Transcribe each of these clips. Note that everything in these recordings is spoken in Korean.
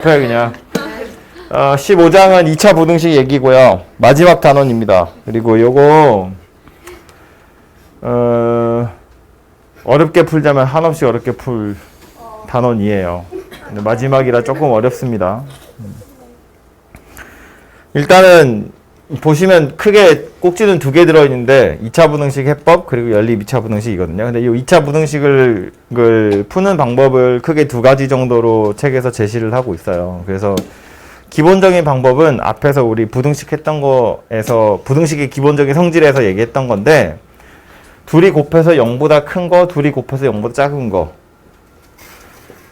그래 그냥 15장은 2차 부등식 얘기고요. 마지막 단원입니다. 그리고 요거 어렵게 풀자면 한없이 어렵게 풀 단원이에요. 근데 마지막이라 조금 어렵습니다. 일단은 보시면 크게 꼭지는 2개 들어있는데 2차 부등식 해법 그리고 연립 2차 부등식이거든요. 근데 이 2차 부등식을 푸는 방법을 크게 2가지 정도로 책에서 제시를 하고 있어요. 그래서 기본적인 방법은 앞에서 우리 부등식 했던 거에서 부등식의 기본적인 성질에서 얘기했던 건데 둘이 곱해서 0보다 큰 거, 둘이 곱해서 0보다 작은 거.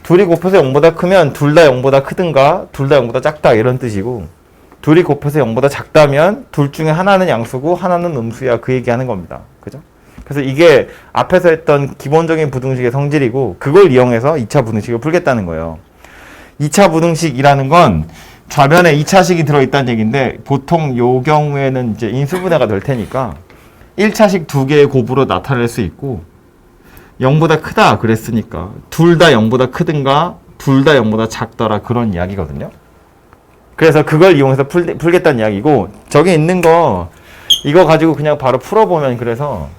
둘이 곱해서 0보다 크면 둘 다 0보다 크든가 둘 다 0보다 작다 이런 뜻이고 둘이 곱해서 0보다 작다면 둘 중에 하나는 양수고 하나는 음수야 그 얘기하는 겁니다. 그죠? 그래서 이게 앞에서 했던 기본적인 부등식의 성질이고 그걸 이용해서 2차 부등식을 풀겠다는 거예요. 2차 부등식이라는 건 좌변에 2차식이 들어있다는 얘기인데 보통 요 경우에는 이제 인수분해가 될 테니까 1차식 2개의 곱으로 나타낼 수 있고 0보다 크다 그랬으니까 둘 다 0보다 크든가 둘 다 0보다 작더라 그런 이야기거든요. 그래서 그걸 이용해서 풀겠다는 이야기고 저기 있는 거 이거 가지고 그냥 바로 풀어보면 그래서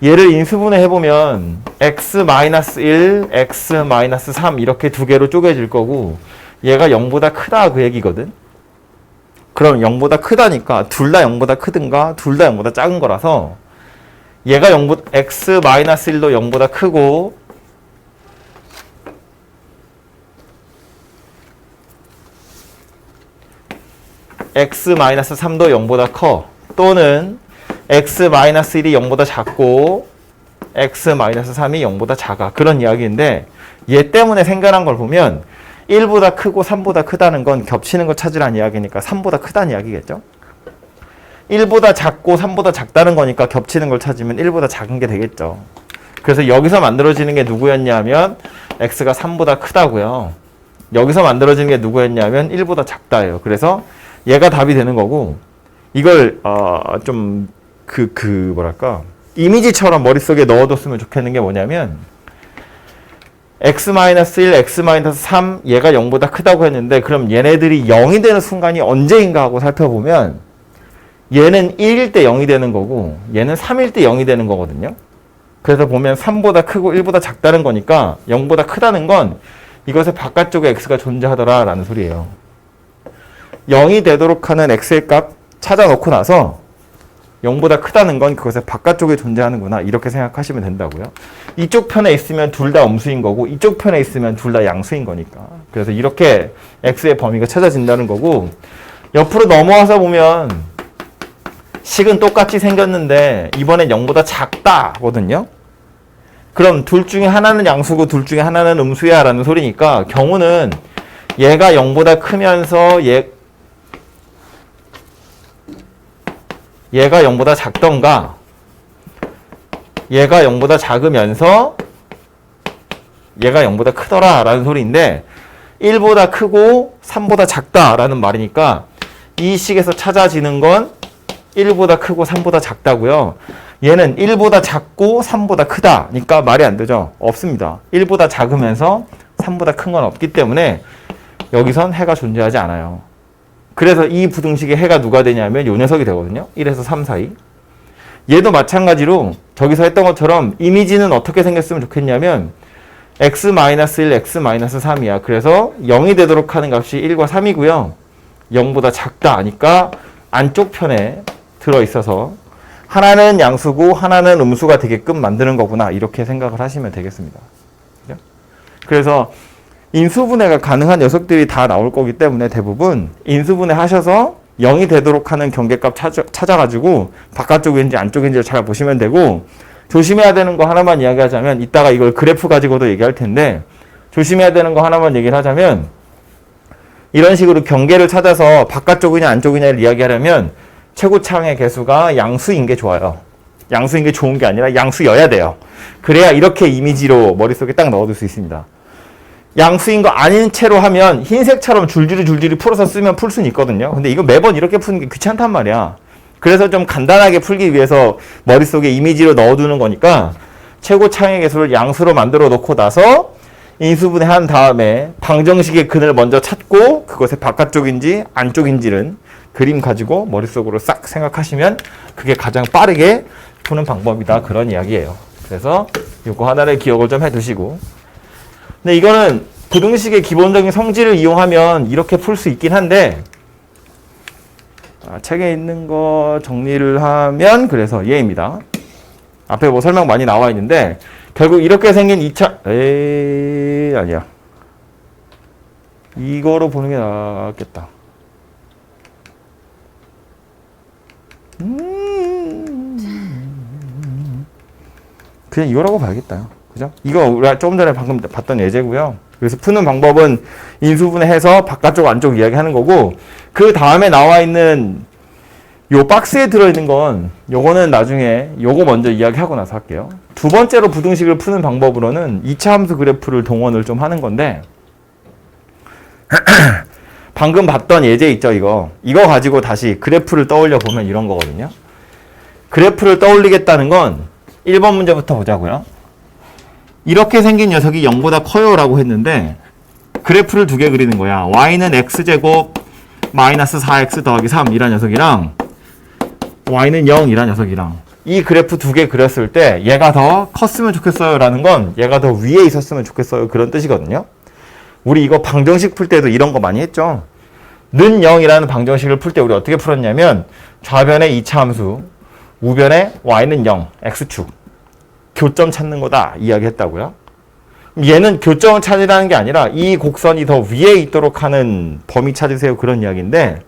얘를 인수분해 해보면 x-1, x-3 이렇게 2개로 쪼개질 거고 얘가 0보다 크다 그 얘기거든. 그럼 0보다 크다니까 둘 다 0보다 크든가 둘 다 0보다 작은 거라서 얘가 x-1도 0보다 크고 x-3도 0보다 커 또는 x-1이 0보다 작고 x-3이 0보다 작아 그런 이야기인데 얘 때문에 생겨난 걸 보면 1보다 크고 3보다 크다는 건 겹치는 거 찾으라는 이야기니까 3보다 크다는 이야기겠죠? 1보다 작고 3보다 작다는 거니까 겹치는 걸 찾으면 1보다 작은 게 되겠죠. 그래서 여기서 만들어지는 게 누구였냐면 x가 3보다 크다고요. 여기서 만들어지는 게 누구였냐면 1보다 작다예요. 그래서 얘가 답이 되는 거고 이걸 좀 뭐랄까 이미지처럼 머릿속에 넣어뒀으면 좋겠는 게 뭐냐면 x-1, x-3 얘가 0보다 크다고 했는데 그럼 얘네들이 0이 되는 순간이 언제인가 하고 살펴보면 얘는 1일 때 0이 되는 거고 얘는 3일 때 0이 되는 거거든요. 그래서 보면 3보다 크고 1보다 작다는 거니까 0보다 크다는 건 이것의 바깥쪽에 x가 존재하더라 라는 소리예요. 0이 되도록 하는 x의 값 찾아놓고 나서 0보다 크다는 건 그것의 바깥쪽에 존재하는구나 이렇게 생각하시면 된다고요. 이쪽 편에 있으면 둘 다 음수인 거고 이쪽 편에 있으면 둘 다 양수인 거니까 그래서 이렇게 x의 범위가 찾아진다는 거고 옆으로 넘어와서 보면 식은 똑같이 생겼는데 이번엔 0보다 작다거든요. 그럼 둘 중에 하나는 양수고 둘 중에 하나는 음수야 라는 소리니까 경우는 얘가 0보다 크면서 얘가 0보다 작던가 얘가 0보다 작으면서 얘가 0보다 크더라 라는 소리인데 1보다 크고 3보다 작다 라는 말이니까 이 식에서 찾아지는 건 1보다 크고 3보다 작다고요. 얘는 1보다 작고 3보다 크다 니까 말이 안 되죠. 없습니다. 1보다 작으면서 3보다 큰 건 없기 때문에 여기선 해가 존재하지 않아요. 그래서 이 부등식의 해가 누가 되냐면 요 녀석이 되거든요. 1에서 3 사이. 얘도 마찬가지로 저기서 했던 것처럼 이미지는 어떻게 생겼으면 좋겠냐면 x-1, x-3이야. 그래서 0이 되도록 하는 값이 1과 3이고요. 0보다 작다 하니까 안쪽 편에 들어있어서 하나는 양수고 하나는 음수가 되게끔 만드는 거구나. 이렇게 생각을 하시면 되겠습니다. 그래서 인수분해가 가능한 녀석들이 다 나올 거기 때문에 대부분 인수분해 하셔서 0이 되도록 하는 경계값 찾아가지고 바깥쪽인지 안쪽인지를 잘 보시면 되고 조심해야 되는 거 하나만 이야기하자면 이따가 이걸 그래프 가지고도 얘기할 텐데 조심해야 되는 거 하나만 얘기를 하자면 이런 식으로 경계를 찾아서 바깥쪽이냐 안쪽이냐를 이야기하려면 최고차항의 개수가 양수인 게 좋아요. 양수인 게 좋은 게 아니라 양수여야 돼요. 그래야 이렇게 이미지로 머릿속에 딱 넣어둘 수 있습니다. 양수인 거 아닌 채로 하면 흰색처럼 줄줄이 풀어서 쓰면 풀 수는 있거든요. 근데 이거 매번 이렇게 푸는 게 귀찮단 말이야. 그래서 좀 간단하게 풀기 위해서 머릿속에 이미지로 넣어두는 거니까 최고 창의 개수를 양수로 만들어 놓고 나서 인수분해 한 다음에 방정식의 근을 먼저 찾고 그것의 바깥쪽인지 안쪽인지는 그림 가지고 머릿속으로 싹 생각하시면 그게 가장 빠르게 푸는 방법이다. 그런 이야기예요. 그래서 이거 하나를 기억을 좀 해두시고. 근데 이거는 부등식의 기본적인 성질을 이용하면 이렇게 풀 수 있긴 한데 책에 있는 거 정리를 하면 그래서 얘입니다. 앞에 뭐 설명 많이 나와 있는데 결국 이렇게 생긴 2차 아니야. 이거로 보는 게 낫겠다. 그냥 이거라고 봐야겠다. 그죠? 이거 우리가 조금 전에 방금 봤던 예제고요. 그래서 푸는 방법은 인수분해해서 바깥쪽 안쪽 이야기하는 거고 그 다음에 나와 있는 요 박스에 들어있는 건 요거는 나중에 요거 먼저 이야기하고 나서 할게요. 두 번째로 부등식을 푸는 방법으로는 2차 함수 그래프를 동원을 좀 하는 건데 방금 봤던 예제 있죠, 이거 가지고 다시 그래프를 떠올려 보면 이런 거거든요. 그래프를 떠올리겠다는 건 1번 문제부터 보자고요. 이렇게 생긴 녀석이 0보다 커요 라고 했는데 그래프를 두 개 그리는 거야. y는 x제곱 마이너스 4x 더하기 3 이란 녀석이랑 y는 0 이란 녀석이랑 이 그래프 두 개 그렸을 때 얘가 더 컸으면 좋겠어요 라는 건 얘가 더 위에 있었으면 좋겠어요 그런 뜻이거든요. 우리 이거 방정식 풀 때도 이런 거 많이 했죠. 는 0이라는 방정식을 풀 때 우리 어떻게 풀었냐면 좌변의 2차 함수 우변의 y는 0 x축 교점 찾는 거다 이야기했다고요. 얘는 교점을 찾으라는 게 아니라 이 곡선이 더 위에 있도록 하는 범위 찾으세요 그런 이야기인데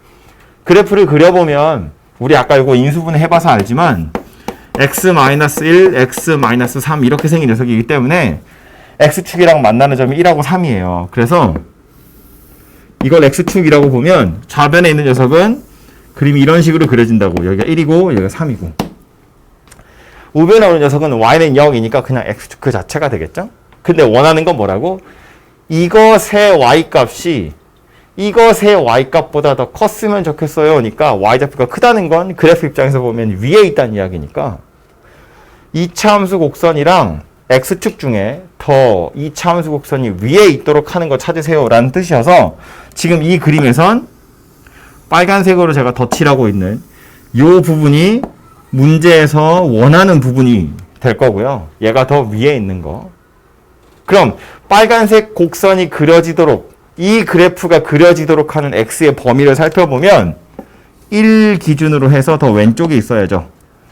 그래프를 그려보면 우리 아까 이거 인수분해 해봐서 알지만 x-1, x-3 이렇게 생긴 녀석이기 때문에 x축이랑 만나는 점이 1하고 3이에요. 그래서 이걸 x축이라고 보면 좌변에 있는 녀석은 그림이 이런 식으로 그려진다고. 여기가 1이고 여기가 3이고 우변에 오는 녀석은 y는 0이니까 그냥 x축 그 자체가 되겠죠? 근데 원하는 건 뭐라고? 이것의 y값이 이것의 y값보다 더 컸으면 좋겠어요. 그러니까 y좌표가 크다는 건 그래프 입장에서 보면 위에 있다는 이야기니까 2차 함수 곡선이랑 x축 중에 더 2차 함수 곡선이 위에 있도록 하는 거 찾으세요 라는 뜻이어서 지금 이 그림에선 빨간색으로 제가 덧칠하고 있는 이 부분이 문제에서 원하는 부분이 될 거고요. 얘가 더 위에 있는 거. 그럼 빨간색 곡선이 그려지도록 이 그래프가 그려지도록 하는 x의 범위를 살펴보면 1 기준으로 해서 더 왼쪽에 있어야죠.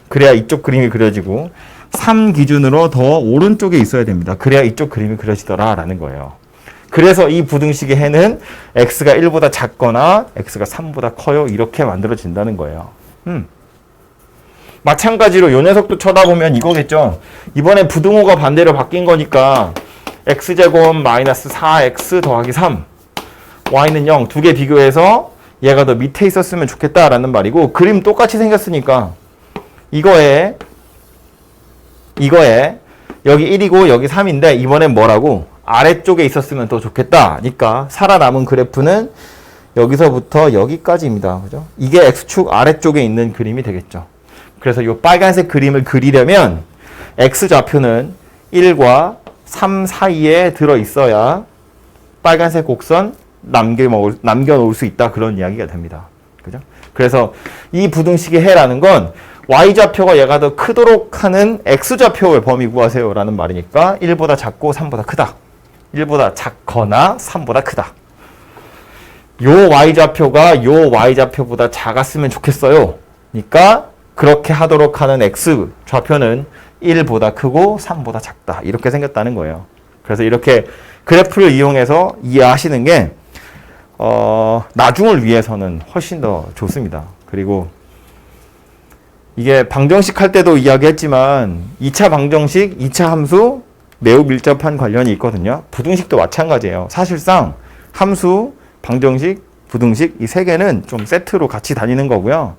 그래야 이쪽 그림이 그려지고 3 기준으로 더 오른쪽에 있어야 됩니다. 그래야 이쪽 그림이 그려지더라 라는 거예요. 그래서 이 부등식의 해는 x가 1보다 작거나 x가 3보다 커요 이렇게 만들어진다는 거예요. 마찬가지로 요 녀석도 쳐다보면 이거겠죠. 이번에 부등호가 반대로 바뀐 거니까 x제곱 마이너스 4x 더하기 3 y는 0 두 개 비교해서 얘가 더 밑에 있었으면 좋겠다라는 말이고 그림 똑같이 생겼으니까 이거에 여기 1이고 여기 3인데 이번엔 뭐라고? 아래쪽에 있었으면 더 좋겠다. 그러니까 살아남은 그래프는 여기서부터 여기까지입니다. 그죠? 이게 x축 아래쪽에 있는 그림이 되겠죠. 그래서 이 빨간색 그림을 그리려면 x좌표는 1과 3 사이에 들어있어야 빨간색 곡선 남겨놓을 수 있다. 그런 이야기가 됩니다. 그죠? 그래서 이 부등식의 해라는 건 y좌표가 얘가 더 크도록 하는 x좌표의 범위 구하세요 라는 말이니까 1보다 작고 3보다 크다. 1보다 작거나 3보다 크다. 요 y좌표가 요 y좌표보다 작았으면 좋겠어요. 그러니까 그렇게 하도록 하는 x좌표는 1보다 크고 3보다 작다. 이렇게 생겼다는 거예요. 그래서 이렇게 그래프를 이용해서 이해하시는 게 나중을 위해서는 훨씬 더 좋습니다. 그리고 이게 방정식 할 때도 이야기했지만 2차 방정식, 2차 함수 매우 밀접한 관련이 있거든요. 부등식도 마찬가지예요. 사실상 함수, 방정식, 부등식 이 세 개는 좀 세트로 같이 다니는 거고요.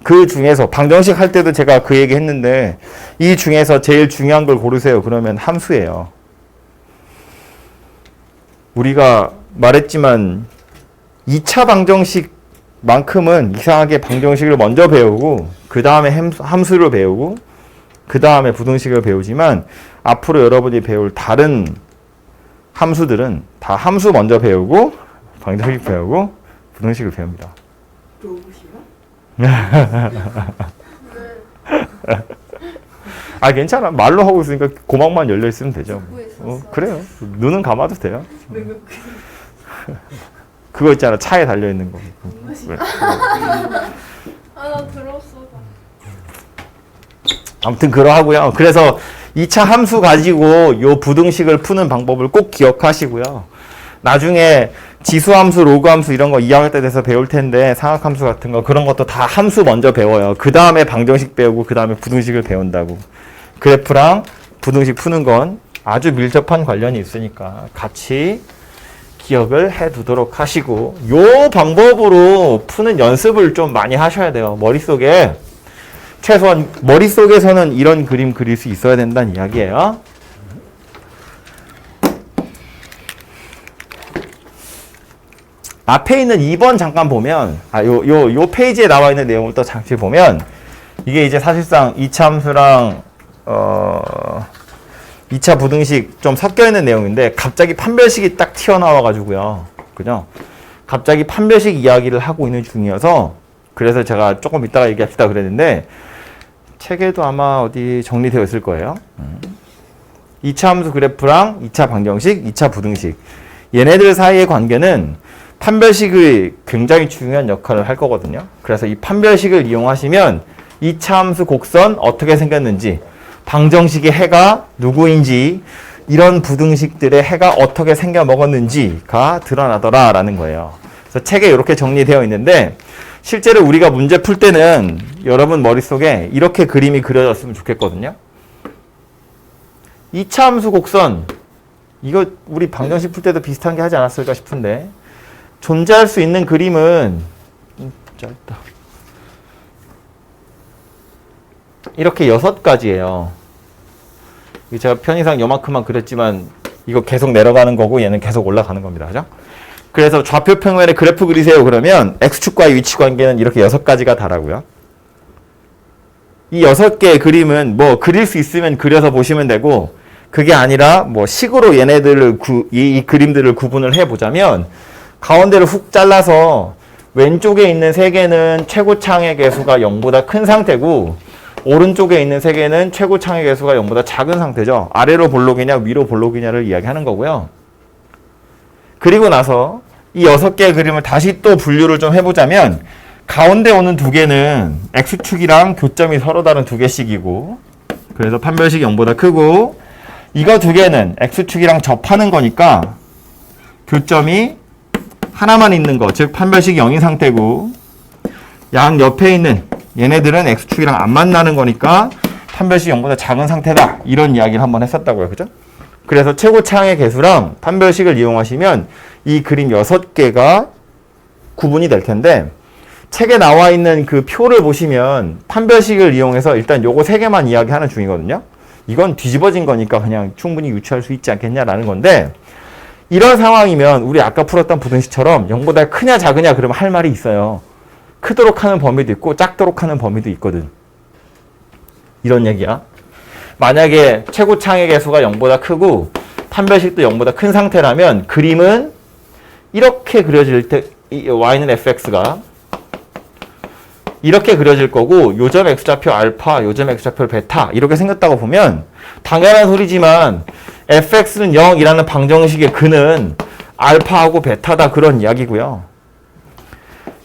그 중에서 방정식 할 때도 제가 그 얘기 했는데 이 중에서 제일 중요한 걸 고르세요. 그러면 함수예요. 우리가 말했지만 2차 방정식만큼은 이상하게 방정식을 먼저 배우고 그 다음에 함수를 배우고 그 다음에 부등식을 배우지만 앞으로 여러분이 배울 다른 함수들은 다 함수 먼저 배우고 방정식 배우고 부등식을 배웁니다. 아 괜찮아. 말로 하고 있으니까 고막만 열려 있으면 되죠. 그래요. 눈은 감아도 돼요. 그거 있잖아. 차에 달려 있는 거. 나 들었어. 아무튼 그러하고요. 그래서 2차 함수 가지고 요 부등식을 푸는 방법을 꼭 기억하시고요. 나중에 지수함수, 로그함수 이런 거 2학년 때 돼서 배울 텐데 상학함수 같은 거 그런 것도 다 함수 먼저 배워요. 그 다음에 방정식 배우고 그 다음에 부등식을 배운다고. 그래프랑 부등식 푸는 건 아주 밀접한 관련이 있으니까 같이 기억을 해두도록 하시고 요 방법으로 푸는 연습을 좀 많이 하셔야 돼요. 머릿속에 최소한 머릿속에서는 이런 그림 그릴 수 있어야 된다는 이야기예요. 앞에 있는 2번 잠깐 보면 요 페이지에 나와 있는 내용을 또 잠시 보면 이게 이제 사실상 2차 함수랑 2차 부등식 좀 섞여 있는 내용인데 갑자기 판별식이 딱 튀어나와 가지고요. 그죠? 갑자기 판별식 이야기를 하고 있는 중이어서 그래서 제가 조금 이따가 얘기합시다 그랬는데 책에도 아마 어디 정리되어 있을 거예요. 2차 함수 그래프랑 2차 방정식, 2차 부등식 얘네들 사이의 관계는 판별식이 굉장히 중요한 역할을 할 거거든요. 그래서 이 판별식을 이용하시면 2차 함수 곡선 어떻게 생겼는지 방정식의 해가 누구인지 이런 부등식들의 해가 어떻게 생겨 먹었는지가 드러나더라라는 거예요. 그래서 책에 이렇게 정리되어 있는데 실제로 우리가 문제 풀 때는 여러분 머릿속에 이렇게 그림이 그려졌으면 좋겠거든요. 2차 함수 곡선 이거 우리 방정식 풀 때도 비슷한 게 하지 않았을까 싶은데 존재할 수 있는 그림은 짧다. 이렇게 6가지예요. 제가 편의상 요만큼만 그렸지만 이거 계속 내려가는 거고 얘는 계속 올라가는 겁니다. 그죠? 그래서 좌표 평면에 그래프 그리세요. 그러면 X축과의 위치 관계는 이렇게 6가지가 다라고요. 이 6개의 그림은 뭐 그릴 수 있으면 그려서 보시면 되고 그게 아니라 뭐 식으로 얘네들을 이 그림들을 구분을 해보자면 가운데를 훅 잘라서 왼쪽에 있는 3개는 최고창의 개수가 0보다 큰 상태고 오른쪽에 있는 3개는 최고창의 개수가 0보다 작은 상태죠. 아래로 볼록이냐 위로 볼록이냐를 이야기하는 거고요. 그리고 나서 이 6개의 그림을 다시 또 분류를 좀 해보자면 가운데 오는 2개는 X축이랑 교점이 서로 다른 2개씩이고 그래서 판별식이 0보다 크고 이거 2개는 X축이랑 접하는 거니까 교점이 하나만 있는 거, 즉 판별식이 0인 상태고 양 옆에 있는 얘네들은 X축이랑 안 만나는 거니까 판별식이 0보다 작은 상태다. 이런 이야기를 한번 했었다고요. 그죠? 그래서 최고차항의 개수랑 판별식을 이용하시면 이 그림 6개가 구분이 될 텐데 책에 나와 있는 그 표를 보시면 판별식을 이용해서 일단 요거 3개만 이야기하는 중이거든요. 이건 뒤집어진 거니까 그냥 충분히 유추할 수 있지 않겠냐라는 건데 이런 상황이면 우리 아까 풀었던 부등식처럼 0보다 크냐 작으냐 그러면 할 말이 있어요. 크도록 하는 범위도 있고 작도록 하는 범위도 있거든. 이런 얘기야. 만약에 최고창의 개수가 0보다 크고 판별식도 0보다 큰 상태라면 그림은 이렇게 그려질 때 y는 fx가 이렇게 그려질 거고 요점 x좌표 알파, 요점 x좌표 베타 이렇게 생겼다고 보면 당연한 소리지만 fx는 0이라는 방정식의 근은 알파하고 베타다 그런 이야기고요.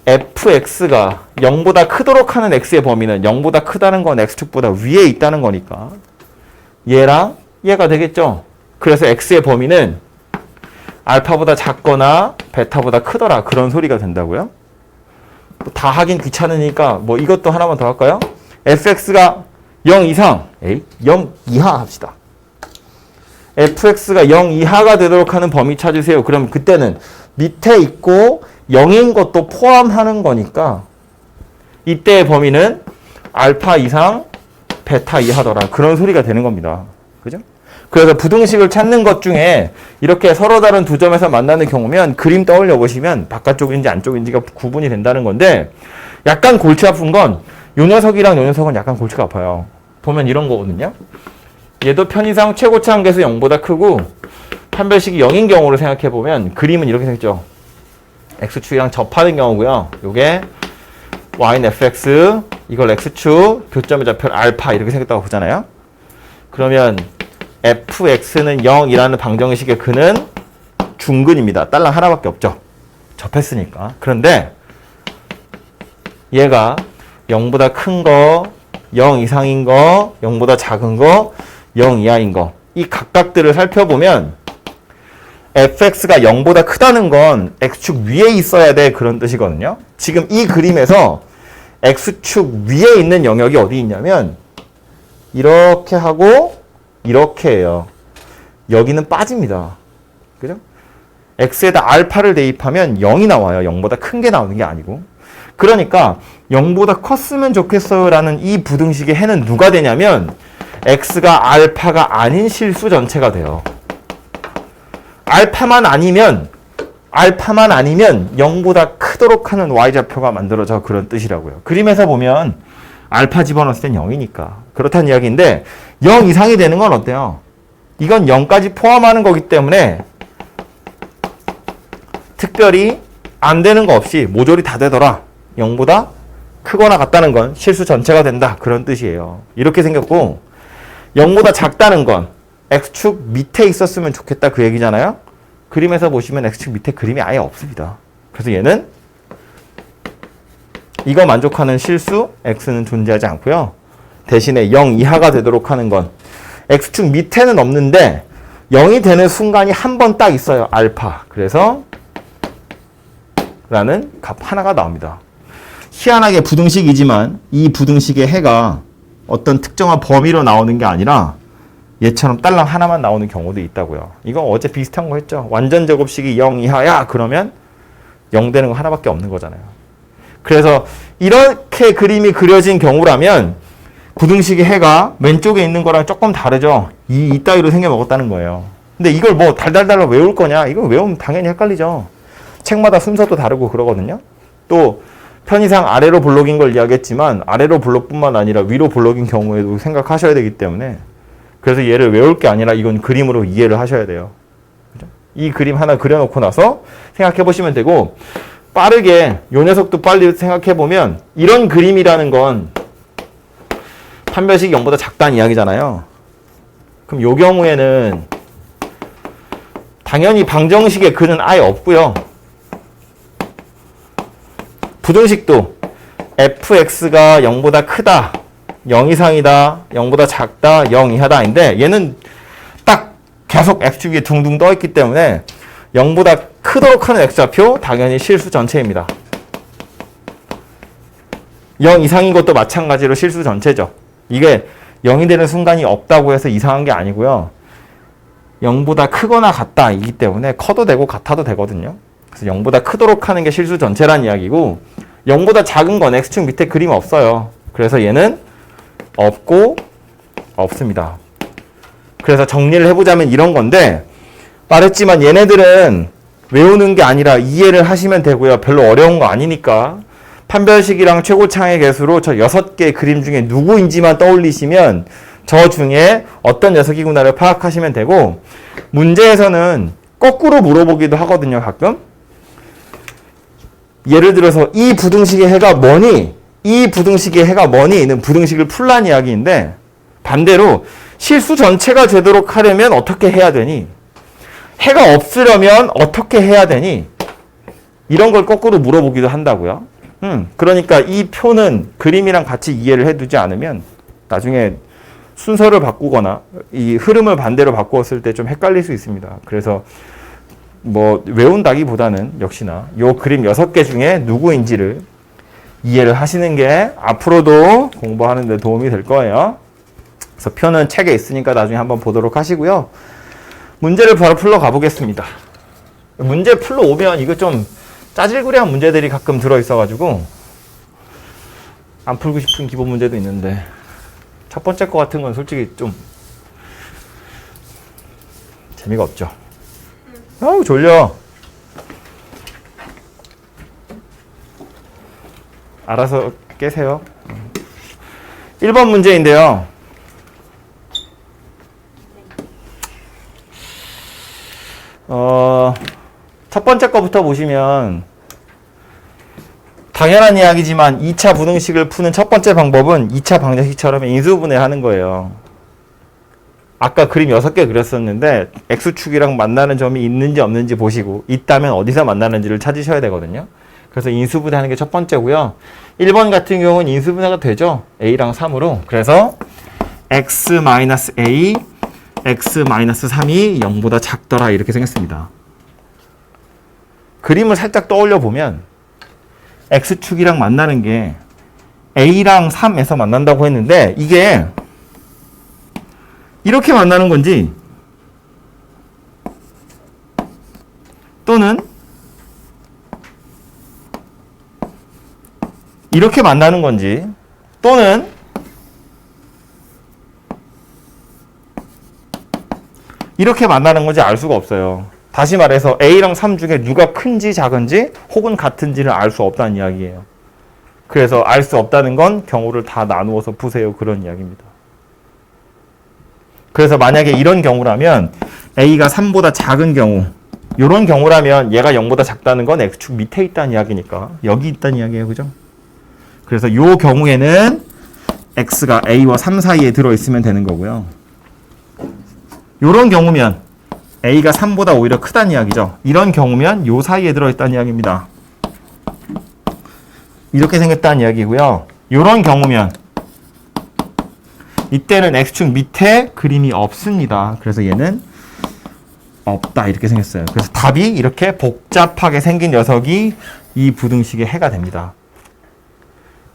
fx가 0보다 크도록 하는 x의 범위는 0보다 크다는 건 x축보다 위에 있다는 거니까 얘랑 얘가 되겠죠. 그래서 x의 범위는 알파보다 작거나 베타보다 크더라 그런 소리가 된다고요. 다 하긴 귀찮으니까 뭐 이것도 하나만 더 할까요? fx가 0 이상, 0 이하 합시다. fx가 0 이하가 되도록 하는 범위 찾으세요. 그럼 그때는 밑에 있고 0인 것도 포함하는 거니까 이때의 범위는 알파 이상, 베타 이하더라. 그런 소리가 되는 겁니다. 그죠? 그래서 부등식을 찾는 것 중에 이렇게 서로 다른 두 점에서 만나는 경우면 그림 떠올려 보시면 바깥쪽인지 안쪽인지가 구분이 된다는 건데 약간 골치 아픈 건 요 녀석이랑 요 녀석은 약간 골치가 아파요. 보면 이런 거거든요. 얘도 편의상 최고차항 개수 0보다 크고 판별식이 0인 경우를 생각해보면 그림은 이렇게 생겼죠. x축이랑 접하는 경우고요. 요게 y는 fx, 이걸 x축, 교점의 좌표를 알파 이렇게 생겼다고 보잖아요. 그러면 fx는 0이라는 방정식의 근은 중근입니다. 딸랑 하나밖에 없죠. 접했으니까. 그런데 얘가 0보다 큰 거, 0 이상인 거, 0보다 작은 거, 0 이하인 거. 이 각각들을 살펴보면 fx가 0보다 크다는 건 x축 위에 있어야 돼 그런 뜻이거든요. 지금 이 그림에서 x축 위에 있는 영역이 어디 있냐면 이렇게 하고 이렇게 해요. 여기는 빠집니다. 그죠? x에다 알파를 대입하면 0이 나와요. 0보다 큰 게 나오는 게 아니고. 그러니까 0보다 컸으면 좋겠어요 라는 이 부등식의 해는 누가 되냐면 x가 알파가 아닌 실수 전체가 돼요. 알파만 아니면 0보다 크도록 하는 y좌표가 만들어져 그런 뜻이라고요. 그림에서 보면 알파 집어넣었을 땐 0이니까 그렇다는 이야기인데 0 이상이 되는 건 어때요? 이건 0까지 포함하는 거기 때문에 특별히 안 되는 거 없이 모조리 다 되더라. 0보다 크거나 같다는 건 실수 전체가 된다. 그런 뜻이에요. 이렇게 생겼고 0보다 작다는 건 x축 밑에 있었으면 좋겠다 그 얘기잖아요. 그림에서 보시면 x축 밑에 그림이 아예 없습니다. 그래서 얘는 이거 만족하는 실수 x는 존재하지 않고요. 대신에 0 이하가 되도록 하는 건 x축 밑에는 없는데 0이 되는 순간이 한 번 딱 있어요. 알파. 그래서 라는 값 하나가 나옵니다. 희한하게 부등식이지만 이 부등식의 해가 어떤 특정한 범위로 나오는 게 아니라 얘처럼 딸랑 하나만 나오는 경우도 있다고요. 이거 어제 비슷한 거 했죠. 완전 제곱식이 0 이하야 그러면 0 되는 거 하나밖에 없는 거잖아요. 그래서 이렇게 그림이 그려진 경우라면 부등식의 해가 왼쪽에 있는 거랑 조금 다르죠. 이따위로 생겨 먹었다는 거예요. 근데 이걸 뭐 달달달 외울 거냐? 이거 외우면 당연히 헷갈리죠. 책마다 순서도 다르고 그러거든요. 또 편의상 아래로 블록인 걸 이야기했지만 아래로 블록뿐만 아니라 위로 블록인 경우에도 생각하셔야 되기 때문에 그래서 얘를 외울 게 아니라 이건 그림으로 이해를 하셔야 돼요. 그죠? 이 그림 하나 그려놓고 나서 생각해 보시면 되고 빠르게 요 녀석도 빨리 생각해 보면 이런 그림이라는 건 판별식이 0보다 작다는 이야기잖아요. 그럼 요 경우에는 당연히 방정식의 근은 아예 없고요. 부등식도 fx가 0보다 크다, 0 이상이다, 0보다 작다, 0 이하다인데 얘는 딱 계속 x축 위에 둥둥 떠있기 때문에 0보다 크도록 하는 x좌표 당연히 실수 전체입니다. 0 이상인 것도 마찬가지로 실수 전체죠. 이게 0이 되는 순간이 없다고 해서 이상한 게 아니고요. 0보다 크거나 같다이기 때문에 커도 되고 같아도 되거든요. 그래서 0보다 크도록 하는 게 실수 전체란 이야기고 0보다 작은 건 x축 밑에 그림 없어요. 그래서 얘는 없고 없습니다. 그래서 정리를 해보자면 이런 건데 말했지만 얘네들은 외우는 게 아니라 이해를 하시면 되고요. 별로 어려운 거 아니니까 판별식이랑 최고차의 개수로 저 6개 그림 중에 누구인지만 떠올리시면 저 중에 어떤 녀석이구나를 파악하시면 되고 문제에서는 거꾸로 물어보기도 하거든요. 가끔 예를 들어서 이 부등식의 해가 뭐니? 이 부등식의 해가 뭐니?는 부등식을 풀란 이야기인데 반대로 실수 전체가 되도록 하려면 어떻게 해야 되니? 해가 없으려면 어떻게 해야 되니? 이런 걸 거꾸로 물어보기도 한다고요. 그러니까 이 표는 그림이랑 같이 이해를 해두지 않으면 나중에 순서를 바꾸거나 이 흐름을 반대로 바꾸었을 때 좀 헷갈릴 수 있습니다. 그래서 뭐 외운다기보다는 역시나 요 그림 6개 중에 누구인지를 이해를 하시는 게 앞으로도 공부하는 데 도움이 될 거예요. 그래서 표는 책에 있으니까 나중에 한번 보도록 하시고요. 문제를 바로 풀러 가보겠습니다. 문제 풀러 오면 이거 좀 짜질구리한 문제들이 가끔 들어있어가지고 안 풀고 싶은 기본 문제도 있는데 첫 번째 거 같은 건 솔직히 좀 재미가 없죠. 아우 졸려. 알아서 깨세요. 1번 문제인데요. 첫 번째 거부터 보시면 당연한 이야기지만 2차 부등식을 푸는 첫 번째 방법은 2차 방정식처럼 인수분해하는 거예요. 아까 그림 6개 그렸었는데 x축이랑 만나는 점이 있는지 없는지 보시고 있다면 어디서 만나는지를 찾으셔야 되거든요. 그래서 인수분해하는 게 첫 번째고요. 1번 같은 경우는 인수분해가 되죠. a랑 3으로. 그래서 x-a, x-3이 0보다 작더라 이렇게 생겼습니다. 그림을 살짝 떠올려 보면 x축이랑 만나는 게 a랑 3에서 만난다고 했는데 이게 이렇게 만나는 건지 또는 이렇게 만나는 건지 또는 이렇게 만나는 건지 알 수가 없어요. 다시 말해서 A랑 3 중에 누가 큰지 작은지 혹은 같은지를 알 수 없다는 이야기예요. 그래서 알 수 없다는 건 경우를 다 나누어서 푸세요. 그런 이야기입니다. 그래서 만약에 이런 경우라면 A가 3보다 작은 경우 이런 경우라면 얘가 0보다 작다는 건 X축 밑에 있다는 이야기니까 여기 있다는 이야기예요. 그죠? 그래서 이 경우에는 X가 A와 3 사이에 들어있으면 되는 거고요. 이런 경우면 A가 3보다 오히려 크다는 이야기죠. 이런 경우면 요 사이에 들어있다는 이야기입니다. 이렇게 생겼다는 이야기고요. 이런 경우면 이때는 X축 밑에 그림이 없습니다. 그래서 얘는 없다 이렇게 생겼어요. 그래서 답이 이렇게 복잡하게 생긴 녀석이 이 부등식의 해가 됩니다.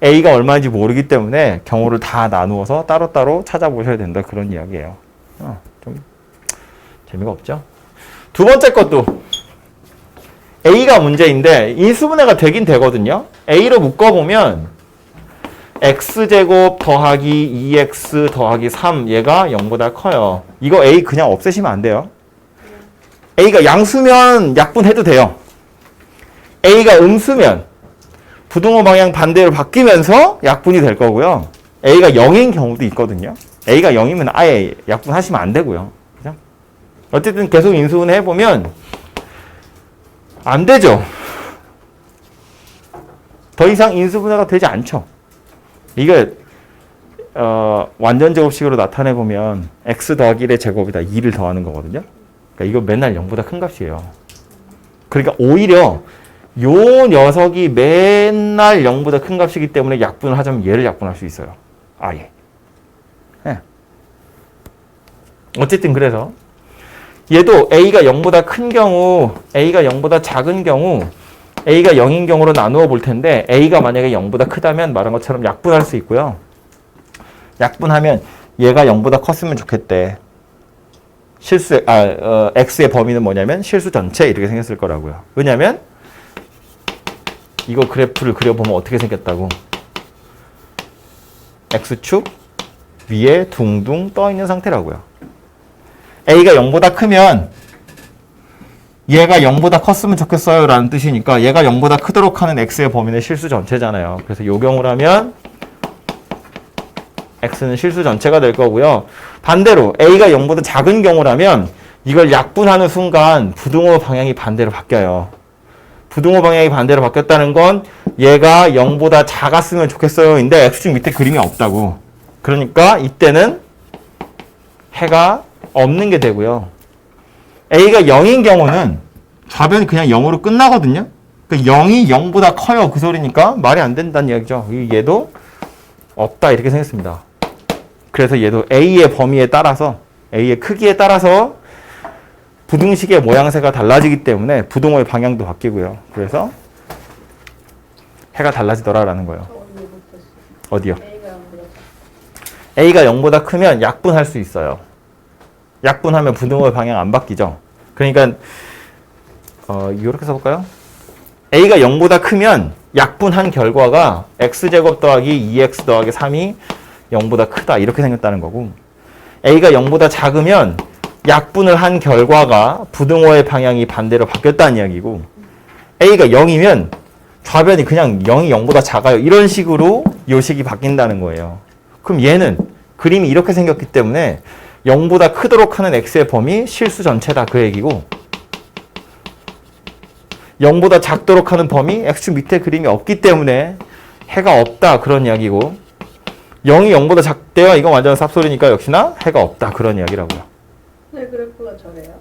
A가 얼마인지 모르기 때문에 경우를 다 나누어서 따로따로 찾아보셔야 된다. 그런 이야기예요. 좀 재미가 없죠? 두 번째 것도 A가 문제인데 인수분해가 되긴 되거든요. A로 묶어보면 x제곱 더하기 2x 더하기 3 얘가 0보다 커요. 이거 A 그냥 없애시면 안 돼요. A가 양수면 약분해도 돼요. A가 음수면 부등호 방향 반대로 바뀌면서 약분이 될 거고요. A가 0인 경우도 있거든요. A가 0이면 아예 약분하시면 안 되고요. 그죠? 어쨌든 계속 인수분해 해보면 안 되죠. 더 이상 인수분해가 되지 않죠. 이게 완전 제곱식으로 나타내보면 x 더하기 1의 제곱이다 2를 더하는 거거든요. 그러니까 이거 맨날 0보다 큰 값이에요. 그러니까 오히려 요 녀석이 맨날 0보다 큰 값이기 때문에 약분을 하자면 얘를 약분할 수 있어요. 아예. 네. 어쨌든 그래서 얘도 a가 0보다 큰 경우, a가 0보다 작은 경우, a가 0인 경우로 나누어 볼 텐데 a가 만약에 0보다 크다면 말한 것처럼 약분할 수 있고요. 약분하면 얘가 0보다 컸으면 좋겠대. x의 범위는 뭐냐면 실수 전체 이렇게 생겼을 거라고요. 왜냐면 이거 그래프를 그려보면 어떻게 생겼다고. x축 위에 둥둥 떠 있는 상태라고요. a가 0보다 크면 얘가 0보다 컸으면 좋겠어요 라는 뜻이니까 얘가 0보다 크도록 하는 x의 범위는 실수 전체잖아요. 그래서 이 경우라면 x는 실수 전체가 될 거고요. 반대로 a가 0보다 작은 경우라면 이걸 약분하는 순간 부등호 방향이 반대로 바뀌어요. 부등호 방향이 반대로 바뀌었다는 건 얘가 0보다 작았으면 좋겠어요 인데 x축 밑에 그림이 없다고. 그러니까 이때는 해가 없는 게 되고요. a가 0인 경우는 좌변이 그냥 0으로 끝나거든요. 그러니까 0이 0보다 커요. 그 소리니까 말이 안 된다는 이야기죠. 얘도 없다 이렇게 생겼습니다. 그래서 얘도 a의 범위에 따라서 a의 크기에 따라서 부등식의 모양새가 달라지기 때문에 부등호의 방향도 바뀌고요. 그래서 해가 달라지더라라는 거예요. 어디요? a가 0보다 크면 약분할 수 있어요. 약분하면 부등호의 방향 안 바뀌죠. 그러니까 이렇게 써볼까요? a가 0보다 크면 약분한 결과가 x제곱 더하기 2x 더하기 3이 0보다 크다 이렇게 생겼다는 거고, a가 0보다 작으면 약분을 한 결과가 부등호의 방향이 반대로 바뀌었다는 이야기고, a가 0이면 좌변이 그냥 0이 0보다 작아요. 이런 식으로 요식이 바뀐다는 거예요. 그럼 얘는 그림이 이렇게 생겼기 때문에 0보다 크도록 하는 x의 범위 실수 전체다 그 얘기고, 0보다 작도록 하는 범위, x축 밑에 그림이 없기 때문에 해가 없다 그런 이야기고 0이 0보다 작대요. 이건 완전 쌉소리니까 역시나 해가 없다 그런 이야기라고요. 네, 그래프가 저래요.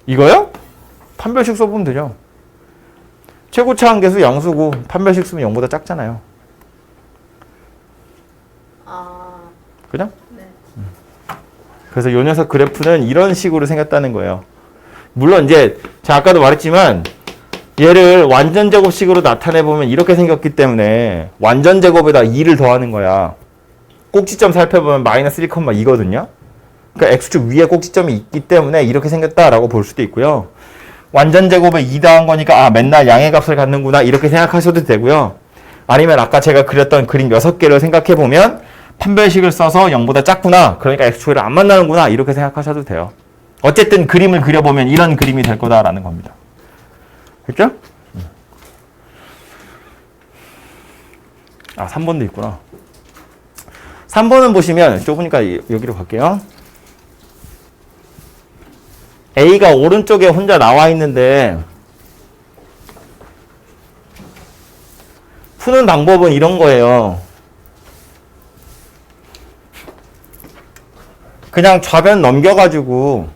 이거요? 판별식 써보면 되죠. 최고차 한계수 양수고 판별식 쓰면 0보다 작잖아요. 아, 그죠? 네. 그래서 이 녀석 그래프는 이런 식으로 생겼다는 거예요. 물론 이제 제가 아까도 말했지만 얘를 완전 제곱식으로 나타내보면 이렇게 생겼기 때문에 완전 제곱에다 2를 더하는 거야. 꼭지점 살펴보면 마이너스 1,2거든요. 그러니까 x축 위에 꼭지점이 있기 때문에 이렇게 생겼다라고 볼 수도 있고요. 완전 제곱에 2 더한 거니까 아 맨날 양의 값을 갖는구나 이렇게 생각하셔도 되고요. 아니면 아까 제가 그렸던 그림 6개를 생각해보면 판별식을 써서 0보다 작구나. 그러니까 x축을 안 만나는구나. 이렇게 생각하셔도 돼요. 어쨌든 그림을 그려보면 이런 그림이 될 거다라는 겁니다. 됐죠? 아, 3번도 있구나. 3번은 보시면 좁으니까 여기로 갈게요. A가 오른쪽에 혼자 나와 있는데 푸는 방법은 이런 거예요. 그냥 좌변 넘겨가지고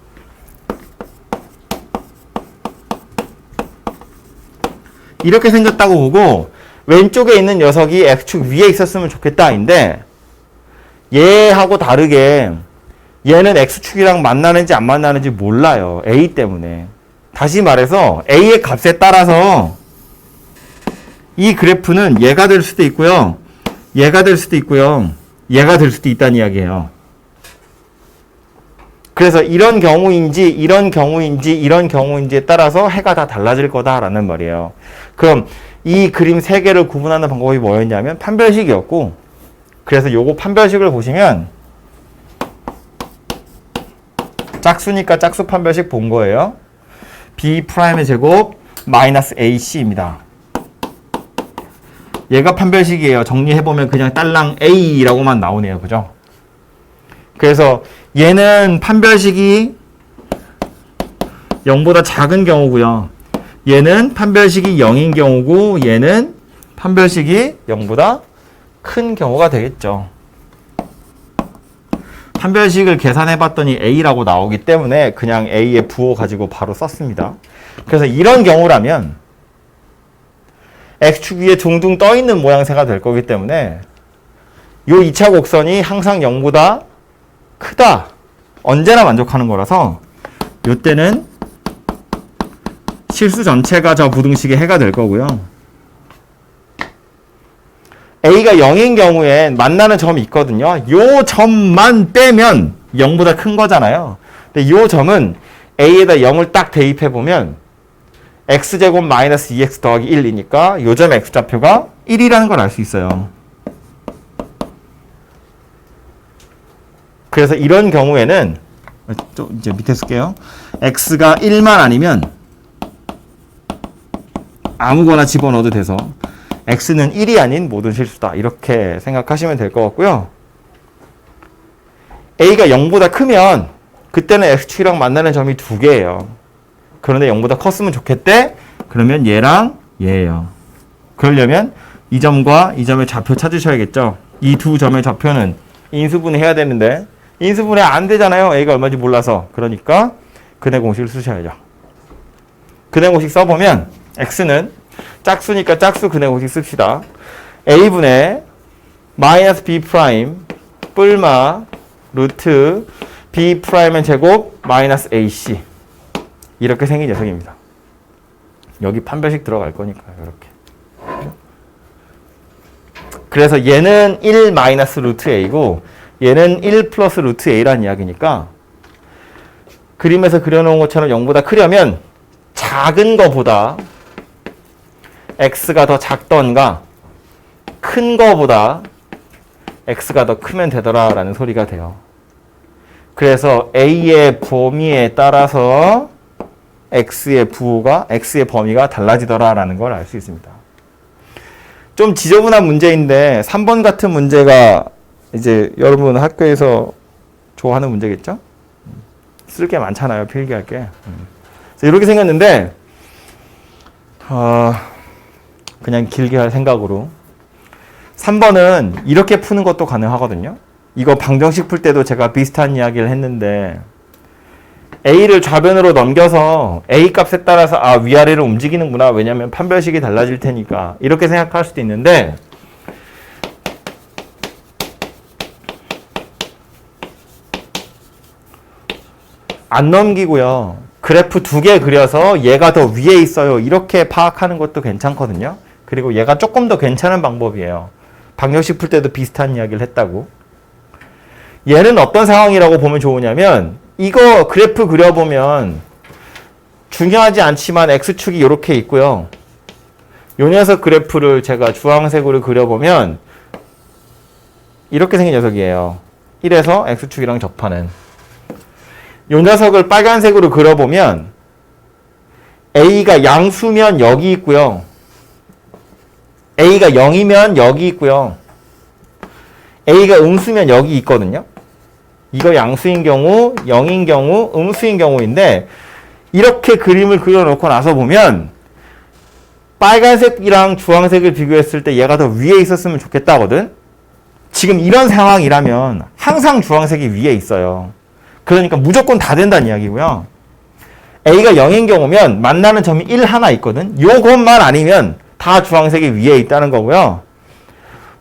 이렇게 생겼다고 보고 왼쪽에 있는 녀석이 x축 위에 있었으면 좋겠다인데 얘하고 다르게 얘는 x축이랑 만나는지 안 만나는지 몰라요. a 때문에. 다시 말해서 a의 값에 따라서 이 그래프는 얘가 될 수도 있고요. 얘가 될 수도 있고요. 얘가 될 수도 있다는 이야기예요. 그래서 이런 경우인지 이런 경우인지 이런 경우인지에 따라서 해가 다 달라질 거다라는 말이에요. 그럼 이 그림 3개를 구분하는 방법이 뭐였냐면 판별식이었고 그래서 요거 판별식을 보시면 짝수니까 짝수 판별식 본 거예요. B'의 제곱 마이너스 AC입니다. 얘가 판별식이에요. 정리해보면 그냥 딸랑 A라고만 나오네요. 그죠? 그래서 얘는 판별식이 0보다 작은 경우고요. 얘는 판별식이 0인 경우고 얘는 판별식이 0보다 큰 경우가 되겠죠. 판별식을 계산해 봤더니 A라고 나오기 때문에 그냥 A의 부호 가지고 바로 썼습니다. 그래서 이런 경우라면 X축 위에 둥둥 떠 있는 모양새가 될 거기 때문에 요 2차 곡선이 항상 0보다 크다. 언제나 만족하는 거라서 요때는 실수 전체가 저 부등식의 해가 될 거고요. A가 0인 경우엔 만나는 점이 있거든요. 요 점만 빼면 0보다 큰 거잖아요. 근데 요 점은 A에다 0을 딱 대입해보면 x제곱 마이너스 2x 더하기 1이니까 요 점의 x좌표가 1이라는 걸 알 수 있어요. 그래서 이런 경우에는 좀 이제 밑에 쓸게요. x가 1만 아니면 아무거나 집어넣어도 돼서 x는 1이 아닌 모든 실수다. 이렇게 생각하시면 될 것 같고요. a가 0보다 크면 그때는 x축이랑 만나는 점이 2개예요. 그런데 0보다 컸으면 좋겠대? 그러면 얘랑 얘예요. 그러려면 이 점과 이 점의 좌표 찾으셔야겠죠. 이 두 점의 좌표는 인수분해 해야 되는데 인수분해 안 되잖아요. a가 얼마인지 몰라서. 그러니까 근해 공식을 쓰셔야죠. 근해 공식 써보면 x는 짝수니까 짝수 근해 공식 씁시다. a분의 마이너스 b 프라임 뿔마 루트 b 프라임의 제곱 마이너스 ac 이렇게 생긴 녀석입니다. 여기 판별식 들어갈 거니까요. 이렇게. 그래서 얘는 1 마이너스 루트 a고 얘는 1 플러스 루트 a라는 이야기니까 그림에서 그려놓은 것처럼 0보다 크려면 작은 거보다 x가 더 작던가 큰 거보다 x가 더 크면 되더라라는 소리가 돼요. 그래서 a의 범위에 따라서 x의 부호가 x의 범위가 달라지더라라는 걸 알 수 있습니다. 좀 지저분한 문제인데 3번 같은 문제가 이제 여러분 학교에서 좋아하는 문제겠죠? 쓸 게 많잖아요. 필기할 게. 그래서 이렇게 생겼는데 그냥 길게 할 생각으로 3번은 이렇게 푸는 것도 가능하거든요. 이거 방정식 풀 때도 제가 비슷한 이야기를 했는데 A를 좌변으로 넘겨서 A 값에 따라서 위아래로 움직이는구나. 왜냐면 판별식이 달라질 테니까. 이렇게 생각할 수도 있는데 안 넘기고요. 그래프 2개 그려서 얘가 더 위에 있어요. 이렇게 파악하는 것도 괜찮거든요. 그리고 얘가 조금 더 괜찮은 방법이에요. 방정식 풀 때도 비슷한 이야기를 했다고. 얘는 어떤 상황이라고 보면 좋으냐면 이거 그래프 그려보면 중요하지 않지만 X축이 이렇게 있고요. 요 녀석 그래프를 제가 주황색으로 그려보면 이렇게 생긴 녀석이에요. 1에서 X축이랑 접하는. 요 녀석을 빨간색으로 그려보면 A가 양수면 여기 있고요. A가 0이면 여기 있고요. A가 음수면 여기 있거든요. 이거 양수인 경우, 0인 경우, 음수인 경우인데 이렇게 그림을 그려놓고 나서 보면 빨간색이랑 주황색을 비교했을 때 얘가 더 위에 있었으면 좋겠다거든. 지금 이런 상황이라면 항상 주황색이 위에 있어요. 그러니까 무조건 다 된다는 이야기고요. A가 0인 경우면 만나는 점이 1 하나 있거든. 요것만 아니면 다 주황색이 위에 있다는 거고요.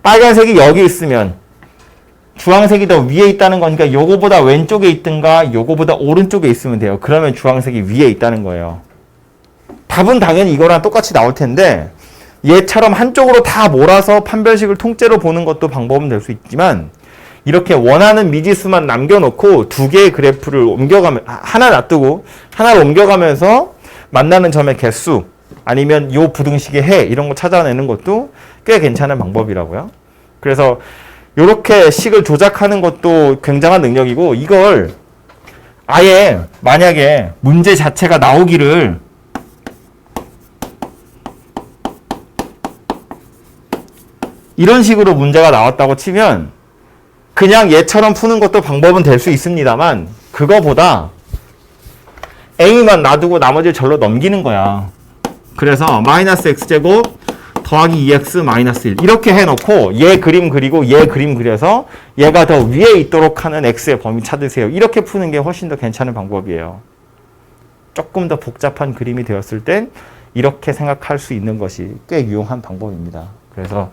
빨간색이 여기 있으면 주황색이 더 위에 있다는 거니까 요거보다 왼쪽에 있든가 요거보다 오른쪽에 있으면 돼요. 그러면 주황색이 위에 있다는 거예요. 답은 당연히 이거랑 똑같이 나올 텐데 얘처럼 한쪽으로 다 몰아서 판별식을 통째로 보는 것도 방법은 될 수 있지만 이렇게 원하는 미지수만 남겨놓고 2개의 그래프를 하나 놔두고 하나를 옮겨가면서 만나는 점의 개수 아니면 요 부등식의 해 이런 거 찾아내는 것도 꽤 괜찮은 방법이라고요. 그래서 요렇게 식을 조작하는 것도 굉장한 능력이고 이걸 아예 만약에 문제 자체가 나오기를 이런 식으로 문제가 나왔다고 치면 그냥 얘처럼 푸는 것도 방법은 될 수 있습니다만 그거보다 A만 놔두고 나머지를 절로 넘기는 거야. 그래서 마이너스 X제곱 더하기 2x 마이너스 1 이렇게 해놓고 얘 그림 그리고 얘 그림 그려서 얘가 더 위에 있도록 하는 x의 범위 찾으세요. 이렇게 푸는 게 훨씬 더 괜찮은 방법이에요. 조금 더 복잡한 그림이 되었을 땐 이렇게 생각할 수 있는 것이 꽤 유용한 방법입니다. 그래서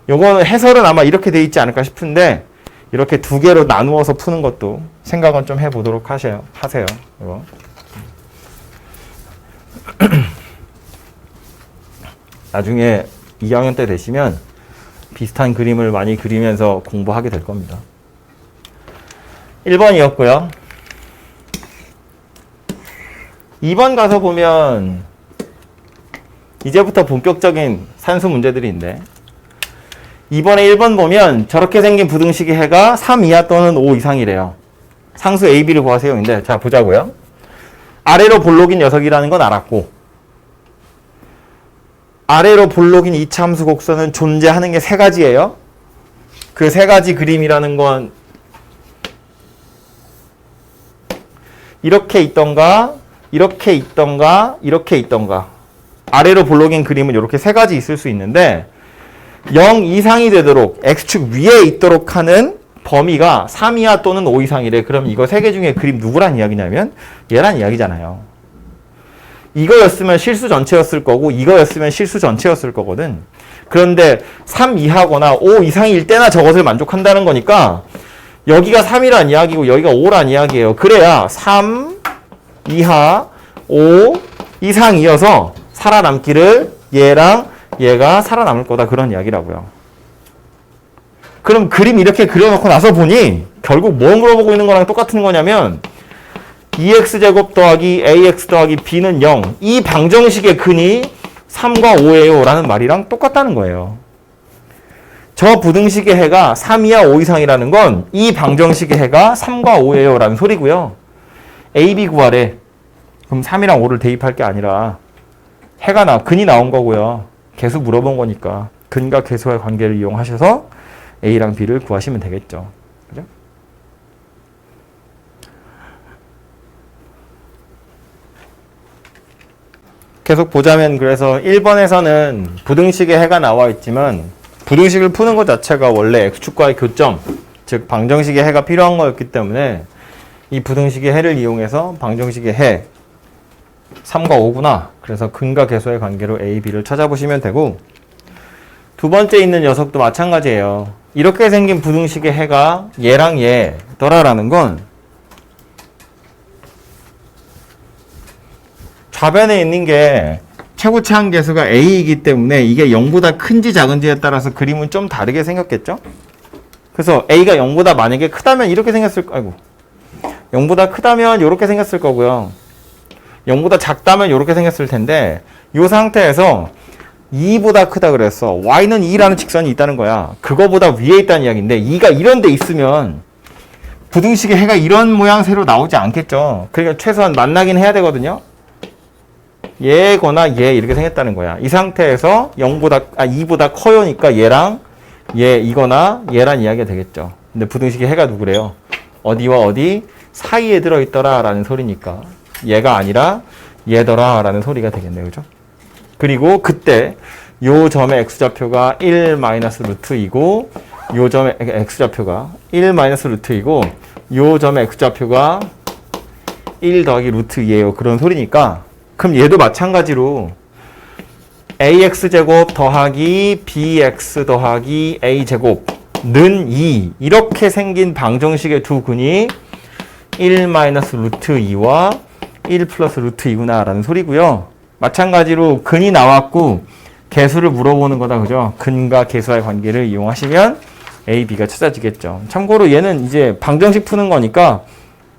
요거는 해설은 아마 이렇게 돼 있지 않을까 싶은데 이렇게 2개로 나누어서 푸는 것도 생각은 좀 해보도록 하세요. 이거. 나중에 2학년 때 되시면 비슷한 그림을 많이 그리면서 공부하게 될 겁니다. 1번이었고요. 2번 가서 보면 이제부터 본격적인 산수 문제들인데 2번에 1번 보면 저렇게 생긴 부등식의 해가 3 이하 또는 5 이상이래요. 상수 A, B를 구하세요. 근데 자 보자고요. 아래로 볼록인 녀석이라는 건 알았고 아래로 볼록인 이차 함수 곡선은 존재하는 게 3가지예요. 그 3가지 그림이라는 건 이렇게 있던가 이렇게 있던가 이렇게 있던가 아래로 볼록인 그림은 이렇게 3가지 있을 수 있는데 0 이상이 되도록 X축 위에 있도록 하는 범위가 3 이하 또는 5 이상이래. 그럼 이거 3개 중에 그림 누구란 이야기냐면 얘란 이야기잖아요. 이거였으면 실수 전체였을 거고 이거였으면 실수 전체였을 거거든. 그런데 3 이하거나 5 이상일 때나 저것을 만족한다는 거니까 여기가 3이란 이야기고 여기가 5란 이야기예요. 그래야 3 이하 5 이상이어서 살아남기를 얘랑 얘가 살아남을 거다 그런 이야기라고요. 그럼 그림 이렇게 그려놓고 나서 보니 결국 뭐 물어보고 있는 거랑 똑같은 거냐면 2x제곱 더하기 ax 더하기 b는 0. 이 방정식의 근이 3과 5예요 라는 말이랑 똑같다는 거예요. 저 부등식의 해가 3 이하 5 이상이라는 건 이 방정식의 해가 3과 5예요 라는 소리고요. a, b 구하래. 그럼 3이랑 5를 대입할 게 아니라 근이 나온 거고요. 개수 물어본 거니까 근과 개수의 관계를 이용하셔서 a랑 b를 구하시면 되겠죠. 그죠? 계속 보자면 그래서 1번에서는 부등식의 해가 나와 있지만 부등식을 푸는 것 자체가 원래 x축과의 교점, 즉 방정식의 해가 필요한 거였기 때문에 이 부등식의 해를 이용해서 방정식의 해 3과 5구나. 그래서 근과 계수의 관계로 a, b를 찾아보시면 되고 두 번째 있는 녀석도 마찬가지예요. 이렇게 생긴 부등식의 해가 얘랑 얘더라라는 건 좌변에 있는 게 최고차항 계수가 a이기 때문에 이게 0보다 큰지 작은지에 따라서 그림은 좀 다르게 생겼겠죠? 그래서 a가 0보다 만약에 크다면 이렇게 생겼을 아이고 0보다 크다면 이렇게 생겼을 거고요. 0보다 작다면 이렇게 생겼을 텐데 이 상태에서 2보다 크다 그랬어. y는 2라는 직선이 있다는 거야. 그거보다 위에 있다는 이야기인데 2가 이런 데 있으면 부등식의 해가 이런 모양새로 나오지 않겠죠. 그러니까 최소한 만나긴 해야 되거든요. 얘거나 얘 이렇게 생겼다는 거야. 이 상태에서 2보다 커요니까 얘랑 얘 이거나 얘란 이야기가 되겠죠. 근데 부등식의 해가 누구래요? 어디와 어디 사이에 들어있더라 라는 소리니까 얘가 아니라 얘더라 라는 소리가 되겠네요. 그죠? 그리고 그때 요 점의 x좌표가 1 마이너스 루트이고 요 점의 x좌표가 1 마이너스 루트이고 요 점의 x좌표가 1 더하기 루트이에요. 그런 소리니까 그럼 얘도 마찬가지로 ax제곱 더하기 bx 더하기 a제곱는 2 이렇게 생긴 방정식의 두 근이 1 마이너스 루트 2와 1 플러스 루트 2구나 라는 소리고요. 마찬가지로 근이 나왔고 계수를 물어보는 거다. 그죠? 근과 계수와의 관계를 이용하시면 a, b가 찾아지겠죠. 참고로 얘는 이제 방정식 푸는 거니까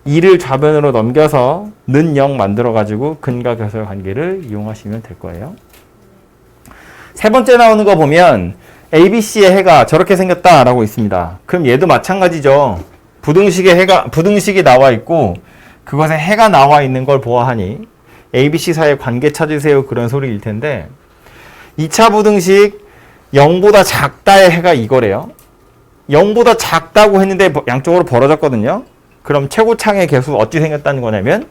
2를 좌변으로 넘겨서 는 0 만들어가지고 근과 계수의 관계를 이용하시면 될 거예요. 세 번째 나오는 거 보면 ABC의 해가 저렇게 생겼다라고 있습니다. 그럼 얘도 마찬가지죠. 부등식이 나와 있고 그것에 해가 나와 있는 걸 보아하니 ABC 사이의 관계 찾으세요. 그런 소리일 텐데 2차 부등식 0보다 작다의 해가 이거래요. 0보다 작다고 했는데 양쪽으로 벌어졌거든요. 그럼 최고창의 계수 어찌 생겼다는 거냐면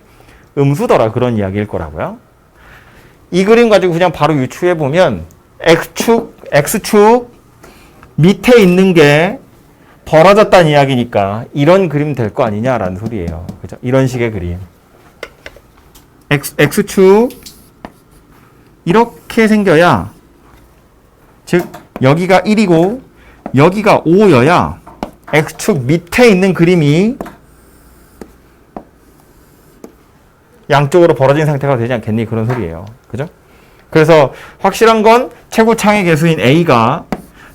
음수더라 그런 이야기일 거라고요. 이 그림 가지고 그냥 바로 유추해 보면 X축 밑에 있는 게 벌어졌다는 이야기니까 이런 그림 될 거 아니냐라는 소리예요. 그죠? 이런 식의 그림. X축 이렇게 생겨야 즉 여기가 1이고 여기가 5여야 X축 밑에 있는 그림이 양쪽으로 벌어진 상태가 되지 않겠니? 그런 소리예요. 그죠? 그래서 확실한 건 최고창의 계수인 A가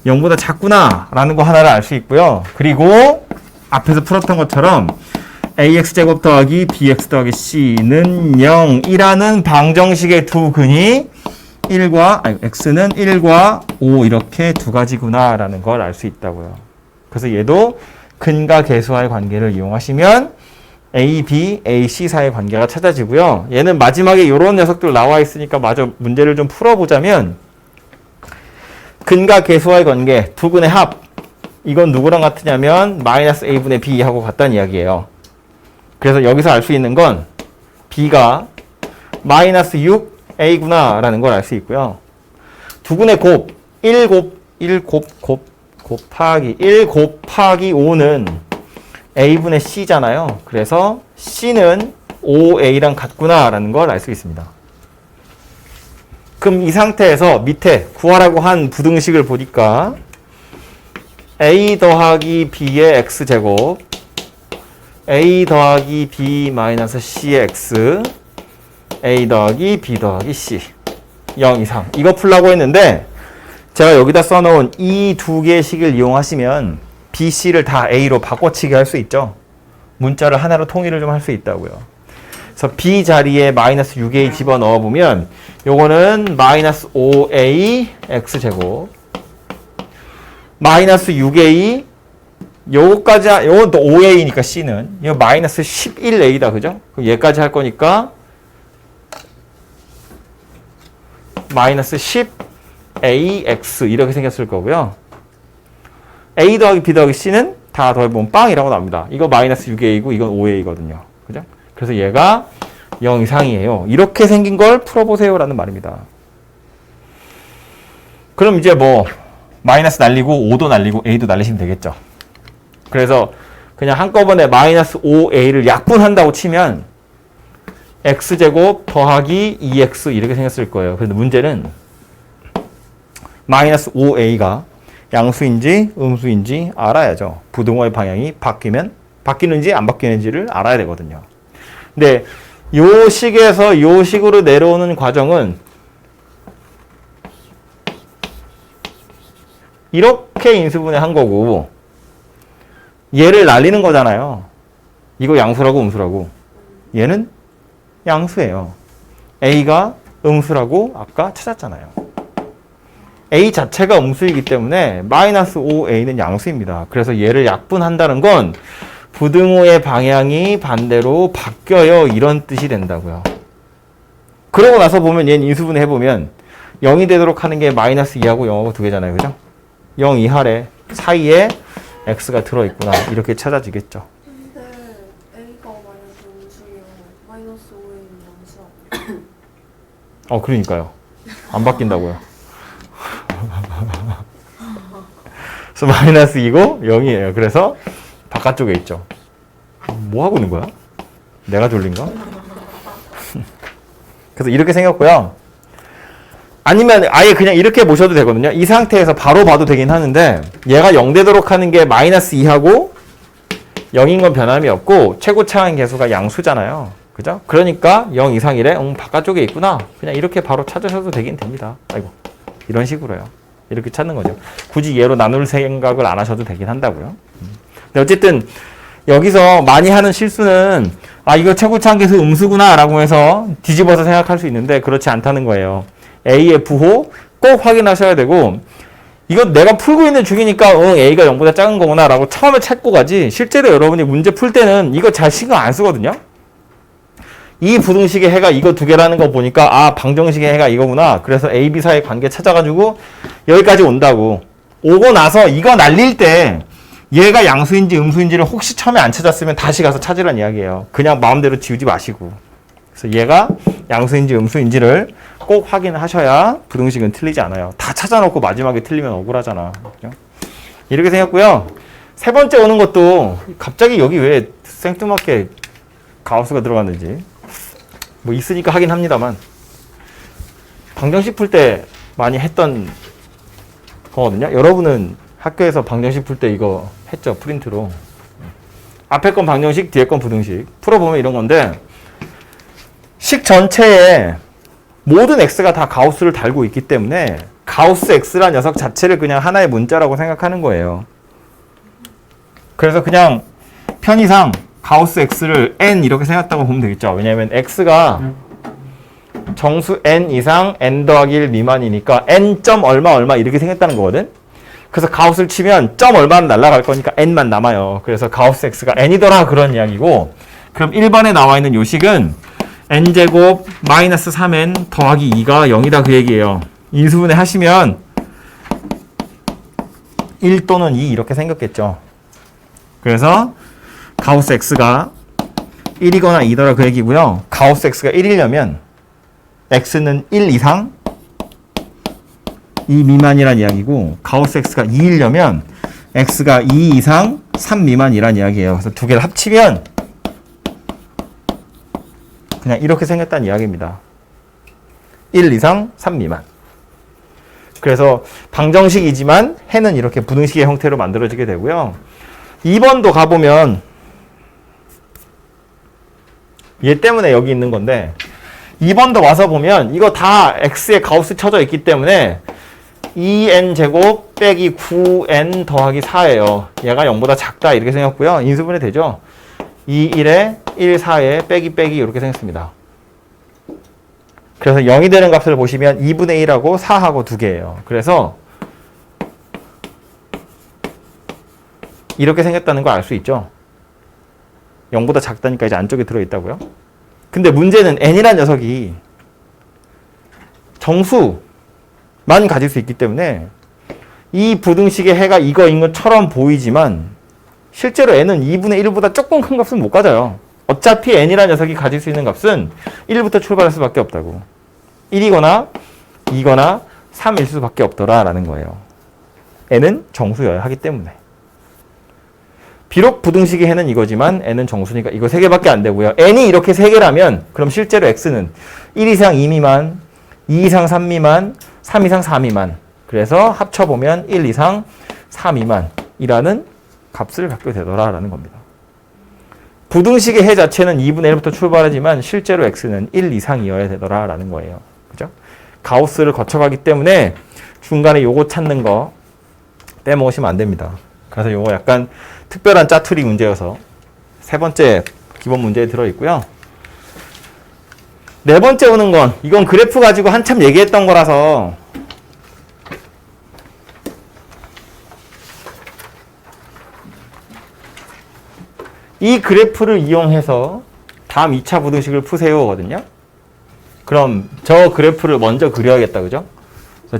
0보다 작구나 라는 거 하나를 알 수 있고요. 그리고 앞에서 풀었던 것처럼 AX제곱 더하기 BX 더하기 C는 0이라는 방정식의 두 근이 X는 1과 5 이렇게 두 가지구나 라는 걸 알 수 있다고요. 그래서 얘도 근과 계수와의 관계를 이용하시면 A, B, A, C 사이의 관계가 찾아지고요. 얘는 마지막에 이런 녀석들 나와 있으니까 마저 문제를 좀 풀어보자면 근과 계수와의 관계, 두 근의 합 이건 누구랑 같으냐면 마이너스 A분의 B하고 같다는 이야기예요. 그래서 여기서 알 수 있는 건 B가 마이너스 6A구나 라는 걸 알 수 있고요. 두 근의 곱, 1 곱하기 5는 A분의 C잖아요. 그래서 C는 5A랑 같구나 라는 걸 알 수 있습니다. 그럼 이 상태에서 밑에 구하라고 한 부등식을 보니까 A 더하기 B의 X제곱 A 더하기 B 마이너스 C의 X A 더하기 B 더하기 C 0 이상 이거 풀라고 했는데 제가 여기다 써놓은 이 두 개의 식을 이용하시면 B, C를 다 A로 바꿔치기 할 수 있죠. 문자를 하나로 통일을 좀 할 수 있다고요. 그래서 B 자리에 마이너스 6A 집어넣어 보면 요거는 마이너스 5A X제곱 마이너스 6A 요거까지 요건 또 5A니까 C는 이거 마이너스 11A다 그죠? 그럼 얘까지 할 거니까 마이너스 10AX 이렇게 생겼을 거고요. A 더하기 B 더하기 C는 다 더해보면 빵이라고 나옵니다. 이거 마이너스 6A고 이건 5A거든요. 그죠? 그래서 얘가 0 이상이에요. 이렇게 생긴 걸 풀어보세요 라는 말입니다. 그럼 이제 뭐 마이너스 날리고 5도 날리고 a도 날리시면 되겠죠. 그래서 그냥 한꺼번에 마이너스 5a를 약분한다고 치면 x제곱 더하기 2x 이렇게 생겼을 거예요. 그런데 문제는 마이너스 5a가 양수인지 음수인지 알아야죠. 부등호의 방향이 바뀌는지 안 바뀌는지를 알아야 되거든요. 근데 요 식에서 요 식으로 내려오는 과정은 이렇게 인수분해 한 거고 얘를 날리는 거잖아요. 이거 양수라고 음수라고. 얘는 양수예요. a가 음수라고 아까 찾았잖아요. a 자체가 음수이기 때문에 마이너스 5a는 양수입니다. 그래서 얘를 약분한다는 건 부등호의 방향이 반대로 바뀌어요. 이런 뜻이 된다고요. 그러고 나서 보면 얘는 인수분해 해보면 0이 되도록 하는 게 마이너스 2하고 0하고 두 개잖아요. 그죠? 0 이하래 사이에 x가 들어있구나. 이렇게 찾아지겠죠. 근데 A가 마이너스 음수면 마이너스 5A는 양수야. 그러니까요. 안 바뀐다고요. 그래서 마이너스 2고 0이에요. 그래서 바깥쪽에 있죠. 뭐 하고 있는 거야? 내가 졸린가? 그래서 이렇게 생겼고요. 아니면 아예 그냥 이렇게 보셔도 되거든요. 이 상태에서 바로 봐도 되긴 하는데 얘가 0 되도록 하는 게 마이너스 2하고 0인 건 변함이 없고 최고 차항 계수가 양수잖아요. 그죠? 그러니까 0 이상이래? 바깥쪽에 있구나. 그냥 이렇게 바로 찾으셔도 되긴 됩니다. 아이고. 이런 식으로요. 이렇게 찾는 거죠. 굳이 얘로 나눌 생각을 안 하셔도 되긴 한다고요. 근데 어쨌든 여기서 많이 하는 실수는 이거 최고 차항 계수 음수구나 라고 해서 뒤집어서 생각할 수 있는데 그렇지 않다는 거예요. A의 부호 꼭 확인하셔야 되고 이거 내가 풀고 있는 중이니까 A가 0보다 작은 거구나 라고 처음에 찾고 가지 실제로 여러분이 문제 풀 때는 이거 잘 신경 안 쓰거든요. 이 부등식의 해가 이거 두 개라는 거 보니까 방정식의 해가 이거구나. 그래서 A, B 사이의 관계 찾아가지고 여기까지 온다고. 오고 나서 이거 날릴 때 얘가 양수인지 음수인지를 혹시 처음에 안 찾았으면 다시 가서 찾으란 이야기예요. 그냥 마음대로 지우지 마시고. 그래서 얘가 양수인지 음수인지를 꼭 확인하셔야 부등식은 틀리지 않아요. 다 찾아놓고 마지막에 틀리면 억울하잖아. 그죠? 이렇게 생겼고요. 세 번째 오는 것도 갑자기 여기 왜 생뚱맞게 가우스가 들어갔는지 뭐 있으니까 하긴 합니다만 방정식 풀 때 많이 했던 거거든요. 여러분은 학교에서 방정식 풀 때 이거 했죠. 프린트로. 앞에 건 방정식, 뒤에 건 부등식. 풀어보면 이런 건데 식 전체에 모든 x가 다 가우스를 달고 있기 때문에 가우스 x란 녀석 자체를 그냥 하나의 문자라고 생각하는 거예요. 그래서 그냥 편의상 가우스 x를 n 이렇게 생각했다고 보면 되겠죠. 왜냐하면 x가 정수 n 이상 n 더하기 1 미만이니까 n 점 얼마 얼마 이렇게 생겼다는 거거든. 그래서 가우스를 치면 점 얼마는 날아갈 거니까 n만 남아요. 그래서 가우스 x가 n이더라 그런 이야기고 그럼 1번에 나와 있는 요식은 n제곱 마이너스 3n 더하기 2가 0이다 그 얘기예요. 인수분해 하시면 1 또는 2 이렇게 생겼겠죠. 그래서 가우스 x가 1이거나 2더라 그 얘기고요. 가우스 x가 1이려면 x는 1 이상 2 미만이란 이야기고 가우스 x가 2이려면 x가 2 이상 3 미만이란 이야기예요. 그래서 두 개를 합치면 그냥 이렇게 생겼다는 이야기입니다. 1 이상 3 미만. 그래서 방정식이지만 해는 이렇게 부등식의 형태로 만들어지게 되고요. 2번도 가보면 얘 때문에 여기 있는 건데 2번도 와서 보면 이거 다 x에 가우스 쳐져 있기 때문에 2n제곱 빼기 9n 더하기 4예요. 얘가 0보다 작다 이렇게 생겼고요. 인수분해 되죠. 2, 1에 1, 4에 빼기 빼기 이렇게 생겼습니다. 그래서 0이 되는 값을 보시면 2분의 1하고 4하고 두 개예요. 그래서 이렇게 생겼다는 걸 알 수 있죠. 0보다 작다니까 이제 안쪽에 들어있다고요. 근데 문제는 n이라는 녀석이 정수만 가질 수 있기 때문에 이 부등식의 해가 이거인 것처럼 보이지만 실제로 n은 2분의 1보다 조금 큰 값은 못 가져요. 어차피 n이라는 녀석이 가질 수 있는 값은 1부터 출발할 수밖에 없다고. 1이거나 2거나 3일 수밖에 없더라라는 거예요. n은 정수여야 하기 때문에. 비록 부등식의 해는 이거지만 n은 정수니까 이거 3개밖에 안 되고요. n이 이렇게 3개라면 그럼 실제로 x는 1 이상 2 미만, 2 이상 3 미만, 3 이상 4 미만. 그래서 합쳐보면 1 이상 4 미만이라는 값을 갖게 되더라라는 겁니다. 부등식의 해 자체는 2분의 1부터 출발하지만 실제로 x는 1 이상이어야 되더라라는 거예요. 그죠? 가우스를 거쳐가기 때문에 중간에 요거 찾는 거 빼먹으시면 안 됩니다. 그래서 요거 약간 특별한 짜투리 문제여서 3번째 기본 문제에 들어있고요. 4번째 오는 건 이건 그래프 가지고 한참 얘기했던 거라서 이 그래프를 이용해서 다음 2차 부등식을 푸세요거든요. 그럼 저 그래프를 먼저 그려야겠다. 그죠?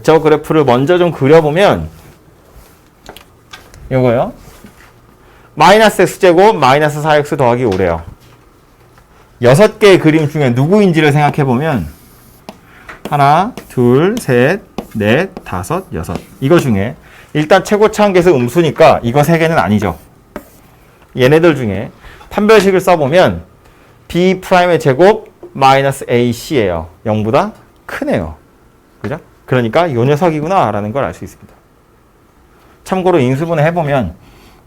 저 그래프를 먼저 좀 그려보면 요거요. 마이너스 x제곱 마이너스 4x 더하기 5래요. 6개의 그림 중에 누구인지를 생각해보면 하나, 둘, 셋, 넷, 다섯, 여섯. 이거 중에 일단 최고차 한계에서 음수니까 이거 3개는 아니죠. 얘네들 중에 판별식을 써보면 b'의 제곱 마이너스 ac예요. 0보다 크네요. 그죠? 그러니까 요 녀석이구나 라는 걸 알 수 있습니다. 참고로 인수분해 해보면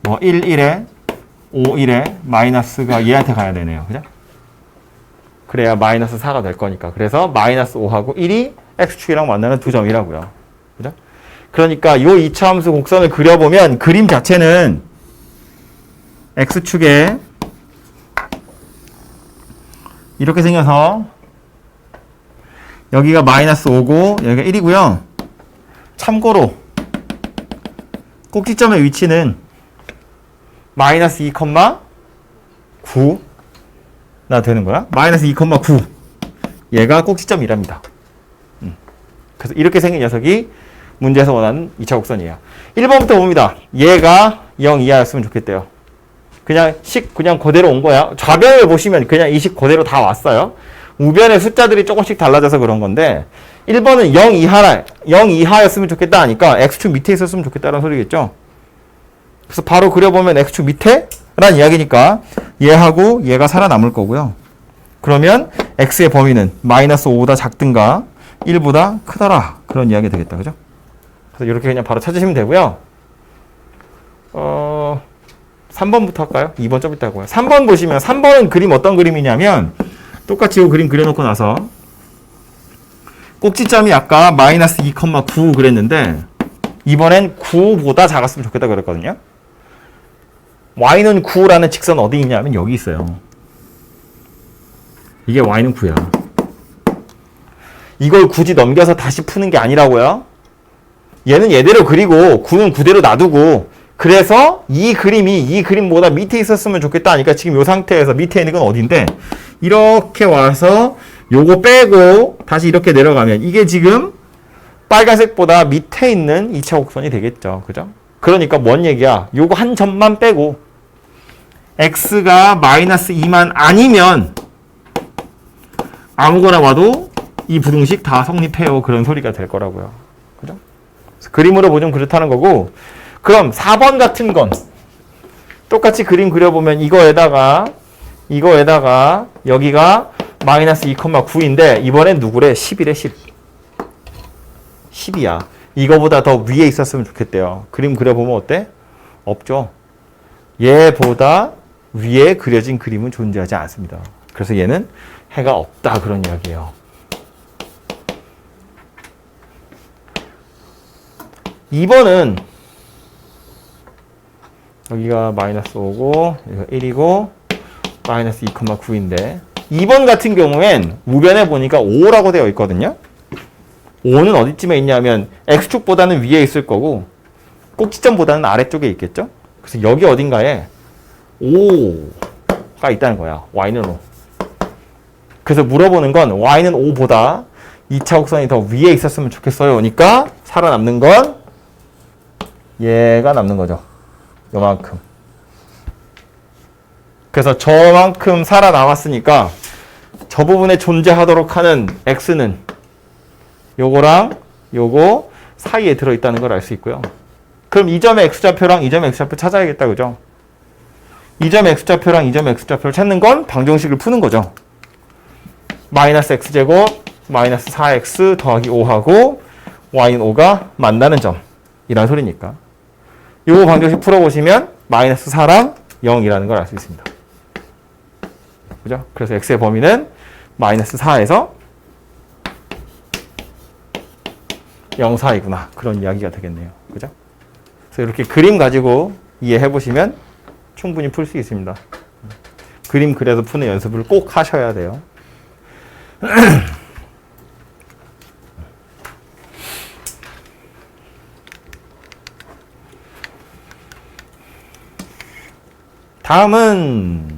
뭐 1, 1에 5, 1에 마이너스가 얘한테 가야 되네요. 그죠? 그래야 마이너스 4가 될 거니까. 그래서 마이너스 5하고 1이 x축이랑 만나는 두 점이라고요. 그죠? 그러니까 요 2차 함수 곡선을 그려보면 그림 자체는 x축에 이렇게 생겨서 여기가 마이너스 5고 여기가 1이고요. 참고로 꼭지점의 위치는 마이너스 2,9나 되는 거야. 마이너스 2,9 얘가 꼭지점이랍니다. 그래서 이렇게 생긴 녀석이 문제에서 원하는 2차 곡선이에요. 1번부터 봅니다. 얘가 0 이하였으면 좋겠대요. 그냥 식 그냥 그대로 온 거야. 좌변을 보시면 그냥 이 식 그대로 다 왔어요. 우변의 숫자들이 조금씩 달라져서 그런 건데 1번은 0 이하였으면 좋겠다 하니까 x축 밑에 있었으면 좋겠다는 소리겠죠. 그래서 바로 그려보면 x축 밑에? 라는 이야기니까 얘하고 얘가 살아남을 거고요. 그러면 x의 범위는 마이너스 5보다 작든가 1보다 크더라. 그런 이야기 되겠다. 그죠? 그래서 이렇게 그냥 바로 찾으시면 되고요. 3번부터 할까요? 2번 좀 이따 하고요. 3번 보시면 3번은 그림 어떤 그림이냐면 똑같이 이 그림 그려놓고 나서 꼭지점이 아까 마이너스 2,9 그랬는데 이번엔 9보다 작았으면 좋겠다 그랬거든요. y는 9라는 직선 어디 있냐면 여기 있어요. 이게 y는 9야. 이걸 굳이 넘겨서 다시 푸는 게 아니라고요. 얘는 얘대로 그리고 9는 9대로 놔두고 그래서 이 그림이 이 그림보다 밑에 있었으면 좋겠다 하니까 지금 이 상태에서 밑에 있는 건 어딘데 이렇게 와서 요거 빼고 다시 이렇게 내려가면 이게 지금 빨간색보다 밑에 있는 2차 곡선이 되겠죠. 그죠? 그러니까 뭔 얘기야? 요거 한 점만 빼고 x가 마이너스 2만 아니면 아무거나 와도 이 부등식 다 성립해요. 그런 소리가 될 거라고요. 그죠? 그림으로 보면 그렇다는 거고 그럼 4번 같은 건 똑같이 그림 그려보면 이거에다가 여기가 마이너스 2,9인데 이번엔 누구래? 10이래 10. 10이야. 이거보다 더 위에 있었으면 좋겠대요. 그림 그려보면 어때? 없죠. 얘보다 위에 그려진 그림은 존재하지 않습니다. 그래서 얘는 해가 없다 그런 이야기예요. 2번은 여기가 마이너스 5고 여기가 1이고 마이너스 2,9인데 2번 같은 경우엔 우변에 보니까 5라고 되어 있거든요. 5는 어디쯤에 있냐면 x축보다는 위에 있을 거고 꼭지점보다는 아래쪽에 있겠죠. 그래서 여기 어딘가에 5가 있다는 거야. y는 5. 그래서 물어보는 건 y는 5보다 2차 곡선이 더 위에 있었으면 좋겠어요. 그러니까 살아남는 건 얘가 남는 거죠. 요만큼. 그래서 저만큼 살아남았으니까 저 부분에 존재하도록 하는 x는 요거랑 요거 사이에 들어있다는 걸 알 수 있고요. 그럼 이 점의 x좌표랑 이 점의 x좌표 찾아야겠다. 그죠? 이 점의 x좌표랑 이 점의 x좌표를 찾는 건 방정식을 푸는 거죠. 마이너스 x제곱 마이너스 4x 더하기 5하고 y는 5가 만나는 점이란 소리니까 요 방정식 풀어보시면 마이너스 4랑 0이라는 걸 알 수 있습니다. 그죠? 그래서 x의 범위는 마이너스 4에서 0, 4이구나. 그런 이야기가 되겠네요. 그죠? 그래서 이렇게 그림 가지고 이해해 보시면 충분히 풀 수 있습니다. 그림 그려서 푸는 연습을 꼭 하셔야 돼요. 다음은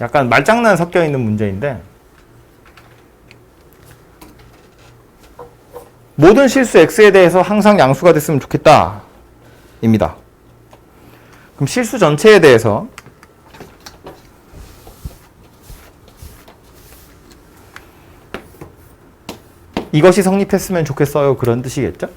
약간 말장난 섞여 있는 문제인데 모든 실수 x에 대해서 항상 양수가 됐으면 좋겠다 입니다. 그럼 실수 전체에 대해서 이것이 성립했으면 좋겠어요. 그런 뜻이겠죠?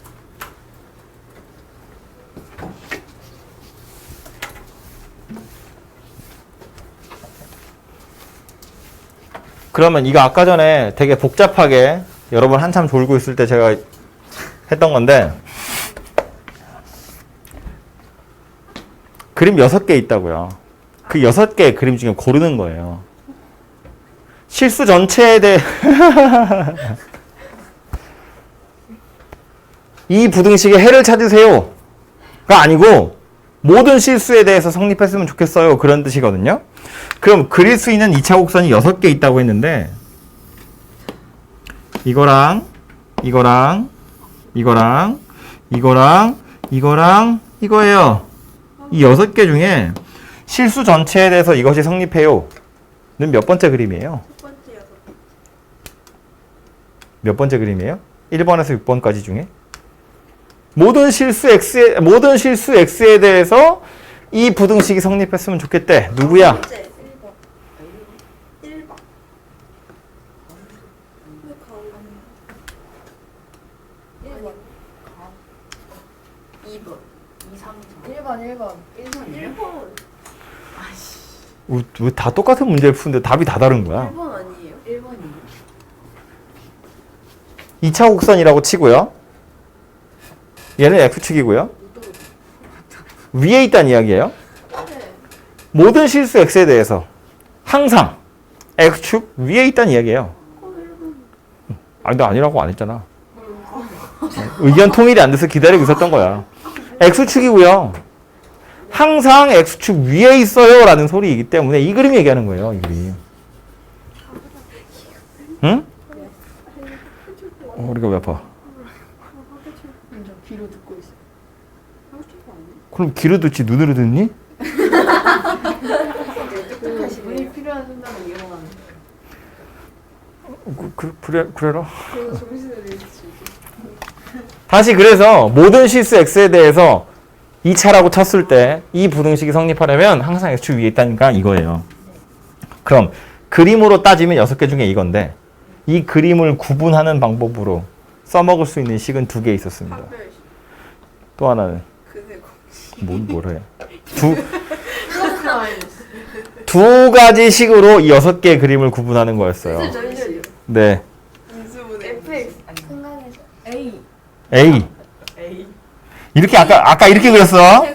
그러면 이거 아까 전에 되게 복잡하게 여러분 한참 졸고 있을 때 제가 했던 건데 그림 6개 있다고요. 그 6개의 그림 중에 고르는 거예요. 실수 전체에 대해 이 부등식의 해를 찾으세요가 아니고 모든 실수에 대해서 성립했으면 좋겠어요. 그런 뜻이거든요. 그럼 그릴 수 있는 2차 곡선이 6개 있다고 했는데 이거랑 이거랑 이거랑 이거랑 이거랑 이거예요. 이 6개 중에 실수 전체에 대해서 이것이 성립해요는 몇 번째 그림이에요? 첫 번째요. 몇 번째 그림이에요? 1번에서 6번까지 중에 모든 실수 x에 대해서 이 부등식이 성립했으면 좋겠대. 누구야? 첫 번째 1번. 1번. 왜 가오가 1번. 2번. 2, 3, 4. 1번 1번. 왜 다 똑같은 문제를 푸는데 답이 다 다른 거야? 1번 아니에요? 1번이에요. 2차 곡선이라고 치고요. 얘는 x축이고요. 위에 있다는 이야기예요. 네. 모든 실수 x에 대해서 항상 x축 위에 있다는 이야기예요. 아니 나 아니라고 안 했잖아. 의견 통일이 안 돼서 기다리고 있었던 거야. x축이고요. 항상 x축 위에 있어요 라는 소리이기 때문에 이 그림 얘기하는 거예요. 이 그림. 응? 허리가 왜 아파? 저 귀로 듣고 있어. 그럼 귀로 듣지 눈으로 듣니? 문이 필요한 순간을 이용하는. 그래라. 그래서 정신을 잃을 수 있어. 다시 그래서 모든 실수 x에 대해서 2차라고 쳤을 때 이 부등식이 성립하려면 항상 x축 위에 있다니까 이거예요. 그럼 그림으로 따지면 6개 중에 이건데 이 그림을 구분하는 방법으로 써먹을 수 있는 식은 2개 있었습니다. 판별식. 또 하나는 그네 뭘 해? 플러스 마이너스. 두 가지 식으로 이 6개의 그림을 구분하는 거였어요. 전시요. 네. 인수분해. FX. 생각해서 A. A. A. 이렇게 아까 이렇게 그렸어.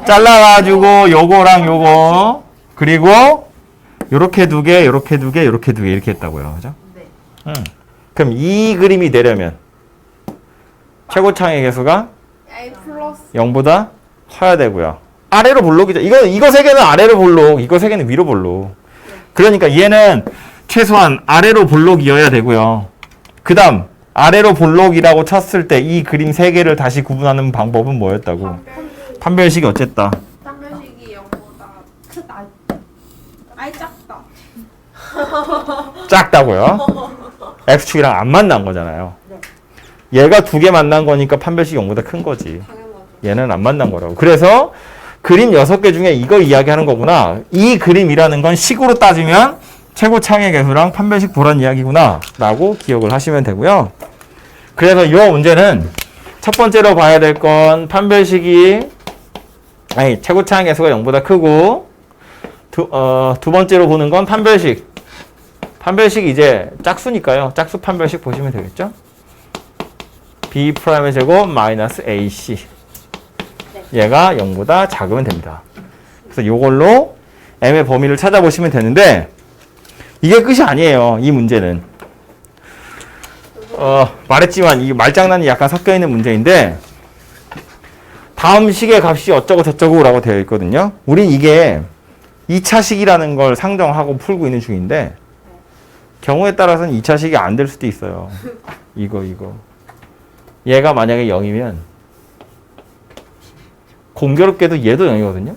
잘라가지고 요거랑 요거 그리고 요렇게 2개, 요렇게 2개, 요렇게 2개 이렇게 했다고요. 그죠? 네. 그럼 이 그림이 되려면 최고창의 개수가 A 플러스. 0보다 커야 되고요. 아래로 볼록이죠. 이거 3개는 아래로 볼록, 이거 3개는 위로 볼록. 그러니까 얘는 최소한 아래로 볼록이어야 되고요. 그 다음 아래로 볼록이라고 쳤을 때 이 그림 3개를 다시 구분하는 방법은 뭐였다고? 판별식이 어쨌다? 판별식이 0보다 크다. 아이 작다. 작다고요? X축이랑 안 만난 거잖아요. 얘가 2개 만난 거니까 판별식이 0보다 큰 거지. 당연하죠. 얘는 안 만난 거라고. 그래서 그림 6개 중에 이거 이야기하는 거구나. 이 그림이라는 건 식으로 따지면 최고 창의 개수랑 판별식 보란 이야기구나 라고 기억을 하시면 되고요. 그래서 이 문제는 첫 번째로 봐야 될 건 판별식이 최고 창의 개수가 0보다 크고 두 번째로 보는 건 판별식. 판별식이 이제 짝수니까요. 짝수 판별식 보시면 되겠죠. B'의 제곱 마이너스 AC. 얘가 0보다 작으면 됩니다. 그래서 이걸로 M의 범위를 찾아보시면 되는데 이게 끝이 아니에요. 이 문제는. 말했지만 이 말장난이 약간 섞여 있는 문제인데 다음 식의 값이 어쩌고 저쩌고 라고 되어 있거든요. 우린 이게 2차식이라는 걸 상정하고 풀고 있는 중인데 경우에 따라서는 2차식이 안 될 수도 있어요. 이거. 얘가 만약에 0이면 공교롭게도 얘도 0이거든요.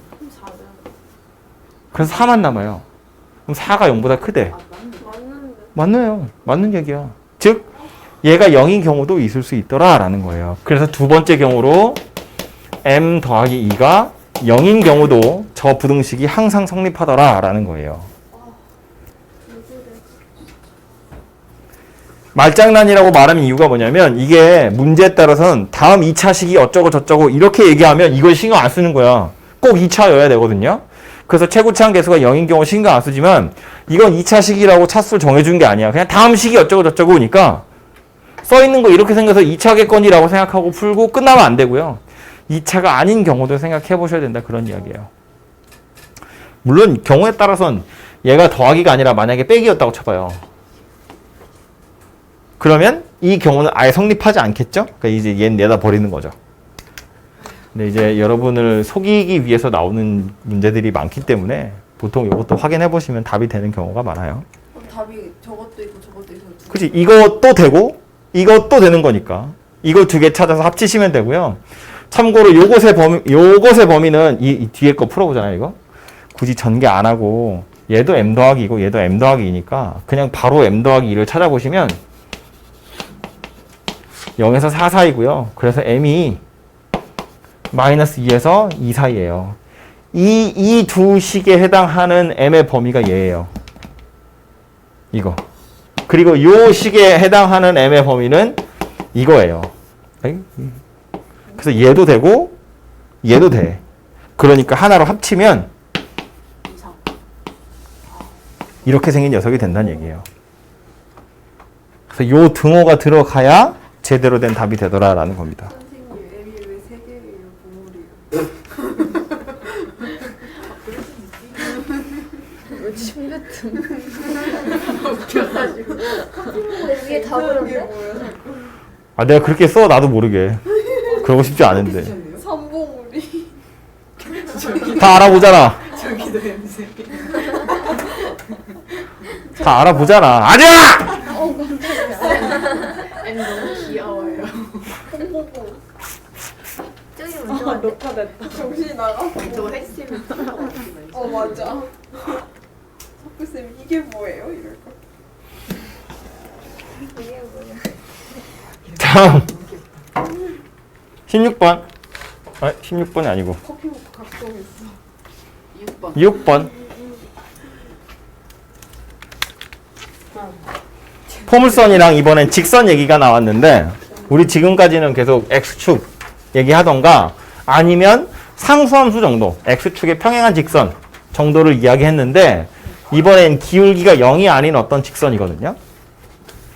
그래서 4만 남아요. 그럼 4가 0보다 크대. 맞나요? 맞는 얘기야. 즉 얘가 0인 경우도 있을 수 있더라 라는 거예요. 그래서 두 번째 경우로 m 더하기 2가 0인 경우도 저 부등식이 항상 성립하더라 라는 거예요. 말장난이라고 말하는 이유가 뭐냐면 이게 문제에 따라서는 다음 2차식이 어쩌고 저쩌고 이렇게 얘기하면 이걸 신경 안 쓰는 거야. 꼭 2차여야 되거든요. 그래서 최고차항 개수가 0인 경우 신경 안 쓰지만 이건 2차식이라고 차수를 정해준 게 아니야. 그냥 다음 식이 어쩌고 저쩌고니까 써있는 거 이렇게 생겨서 2차겠거니라고 생각하고 풀고 끝나면 안 되고요. 2차가 아닌 경우도 생각해 보셔야 된다. 그런 이야기예요. 물론 경우에 따라서는 얘가 더하기가 아니라 만약에 빼기였다고 쳐봐요. 그러면 이 경우는 아예 성립하지 않겠죠? 그러니까 이제 얘는 내다 버리는 거죠. 근데 이제 여러분을 속이기 위해서 나오는 문제들이 많기 때문에 보통 이것도 확인해 보시면 답이 되는 경우가 많아요. 그럼 답이 저것도 있고 저것도 있고 두 개. 그치? 이것도 되고 이것도 되는 거니까 이거 두 개 찾아서 합치시면 되고요. 참고로 요것의 범위는 이 뒤에 거 풀어보잖아요. 이거 굳이 전개 안 하고 얘도 m 더하기 2고 얘도 m 더하기 2니까 그냥 바로 m 더하기 2를 찾아보시면 0에서 4 사이고요. 그래서 m이 마이너스 2에서 2 사이예요. 이 두 식에 해당하는 m의 범위가 얘예요. 이거. 그리고 요 식에 해당하는 m의 범위는 이거예요. 그래서 얘도 되고 얘도 돼. 그러니까 하나로 합치면 이렇게 생긴 녀석이 된다는 얘기예요. 그래서 요 등호가 들어가야 제대로 된 답이 되더라라는 겁니다. 선생님 M이 왜 세 개예요? 보물이요. 침 같은. 위에 다 그런데? 아 내가 그렇게 써 나도 모르게. 그러고 싶지 않은데. 삼보물이. 다 알아보잖아. 저기도 냄새. 다 알아보잖아. 아니야! M 너무 귀여워요. 홍보고. 저기 먼저 녹화됐다. 정신이 나가. 저거 핵심이 맞아. 석구쌤 이게 뭐예요? 이럴 거. 이게 뭐야? 다음 16번. 16번이 아니고 커피 먹고 각성했어. 6번. 포물선이랑 이번엔 직선 얘기가 나왔는데 우리 지금까지는 계속 X축 얘기하던가 아니면 상수함수 정도 X축의 평행한 직선 정도를 이야기했는데 이번엔 기울기가 0이 아닌 어떤 직선이거든요.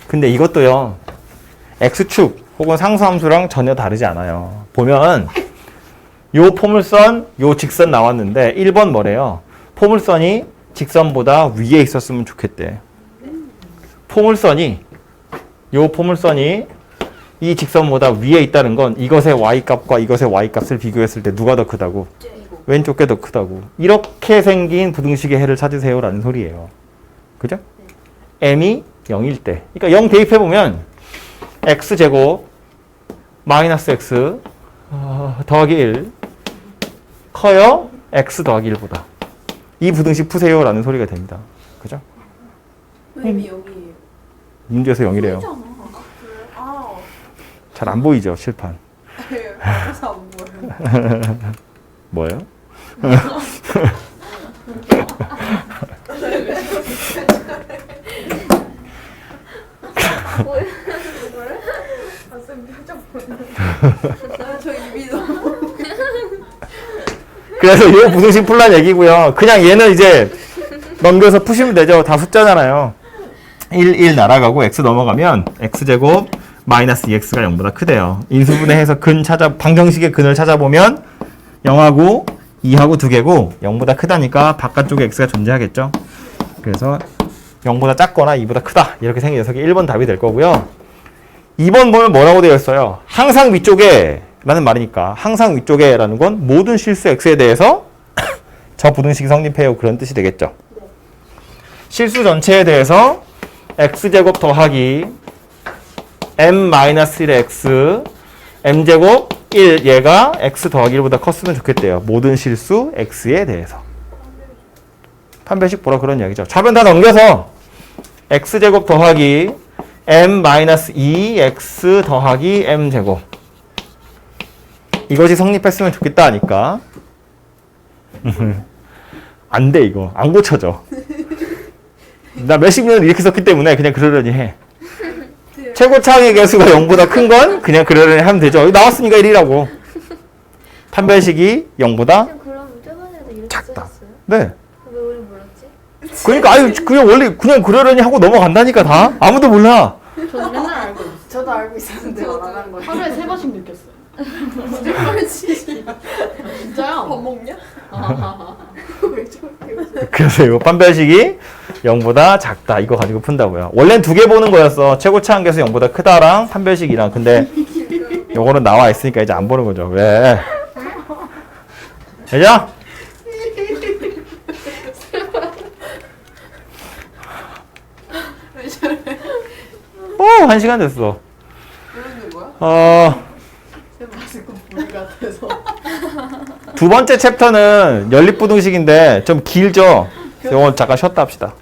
근데 이것도요. X축 혹은 상수함수랑 전혀 다르지 않아요. 보면 요 포물선, 요 직선 나왔는데 1번 뭐래요? 포물선이 직선보다 위에 있었으면 좋겠대. 포물선이 이 직선보다 위에 있다는 건 이것의 y값과 이것의 y값을 비교했을 때 누가 더 크다고? 왼쪽 게 더 크다고. 이렇게 생긴 부등식의 해를 찾으세요라는 소리예요. 그죠? m이 0일 때. 그러니까 0 대입해보면 x제곱 마이너스 x 더하기 1 커요? x 더하기 1보다. 이 부등식 푸세요라는 소리가 됩니다. 그죠? M이 여기예요. 문제에서 0이래요. 아, 잘 안 보이죠, 칠판. 그래서 안 보여요. 뭐예요? 쌤 표정 보여요. 저 입이 너무. 그래서 이 부등식 풀란 얘기고요. 그냥 얘는 이제 넘겨서 푸시면 되죠. 다 숫자잖아요. 1 날아가고 x 넘어가면 x제곱 마이너스 2x가 0보다 크대요. 인수분해해서 방정식의 근을 찾아보면 0하고 2하고 2개고 0보다 크다니까 바깥쪽에 x가 존재하겠죠. 그래서 0보다 작거나 2보다 크다 이렇게 생긴 녀석이 1번 답이 될 거고요. 2번 보면 뭐라고 되어 있어요? 항상 위쪽에 라는 말이니까 항상 위쪽에 라는 건 모든 실수 x에 대해서 저 부등식이 성립해요. 그런 뜻이 되겠죠. 실수 전체에 대해서 x제곱 더하기 m-1의 x m제곱 1 얘가 x 더하기 1보다 컸으면 좋겠대요. 모든 실수 x에 대해서. 판별식 보라 그런 이야기죠. 좌변 다 넘겨서 x제곱 더하기 m-2x 더하기 m제곱 이것이 성립했으면 좋겠다 하니까 안 돼 이거. 안 고쳐져. 나 몇십 년을 이렇게 썼기 때문에 그냥 그러려니 해. 최고차항의 개수가 0보다 큰 건 그냥 그러려니 하면 되죠. 여기 나왔으니까 1이라고. 판별식이 0보다 그럼 저번에도 이렇게 작다. 썼어요? 네. 왜 우리 몰랐지? 그러니까 아유 그냥 원래 그냥 그러려니 하고 넘어간다니까 다. 아무도 몰라. 저는 맨날 알고 있어요. 저도 알고 있었는데 말 안 한 거예요. 하루에 3번씩 느꼈어요. 거짓말치지. 밥 진짜요? 먹냐? 왜 저렇게. 그래서 이거 판별식이 0보다 작다. 이거 가지고 푼다고요. 원래는 2개 보는 거였어. 최고차항 계수 0보다 크다랑 판별식이랑. 근데 요거는 나와 있으니까 이제 안 보는 거죠. 왜? 되죠? 왜 저래. 오, 1시간 됐어. 모르는 거야? 쌤 아직도 물 같아서. 두 번째 챕터는 연립부등식인데 좀 길죠? 요건 잠깐 쉬었다 합시다.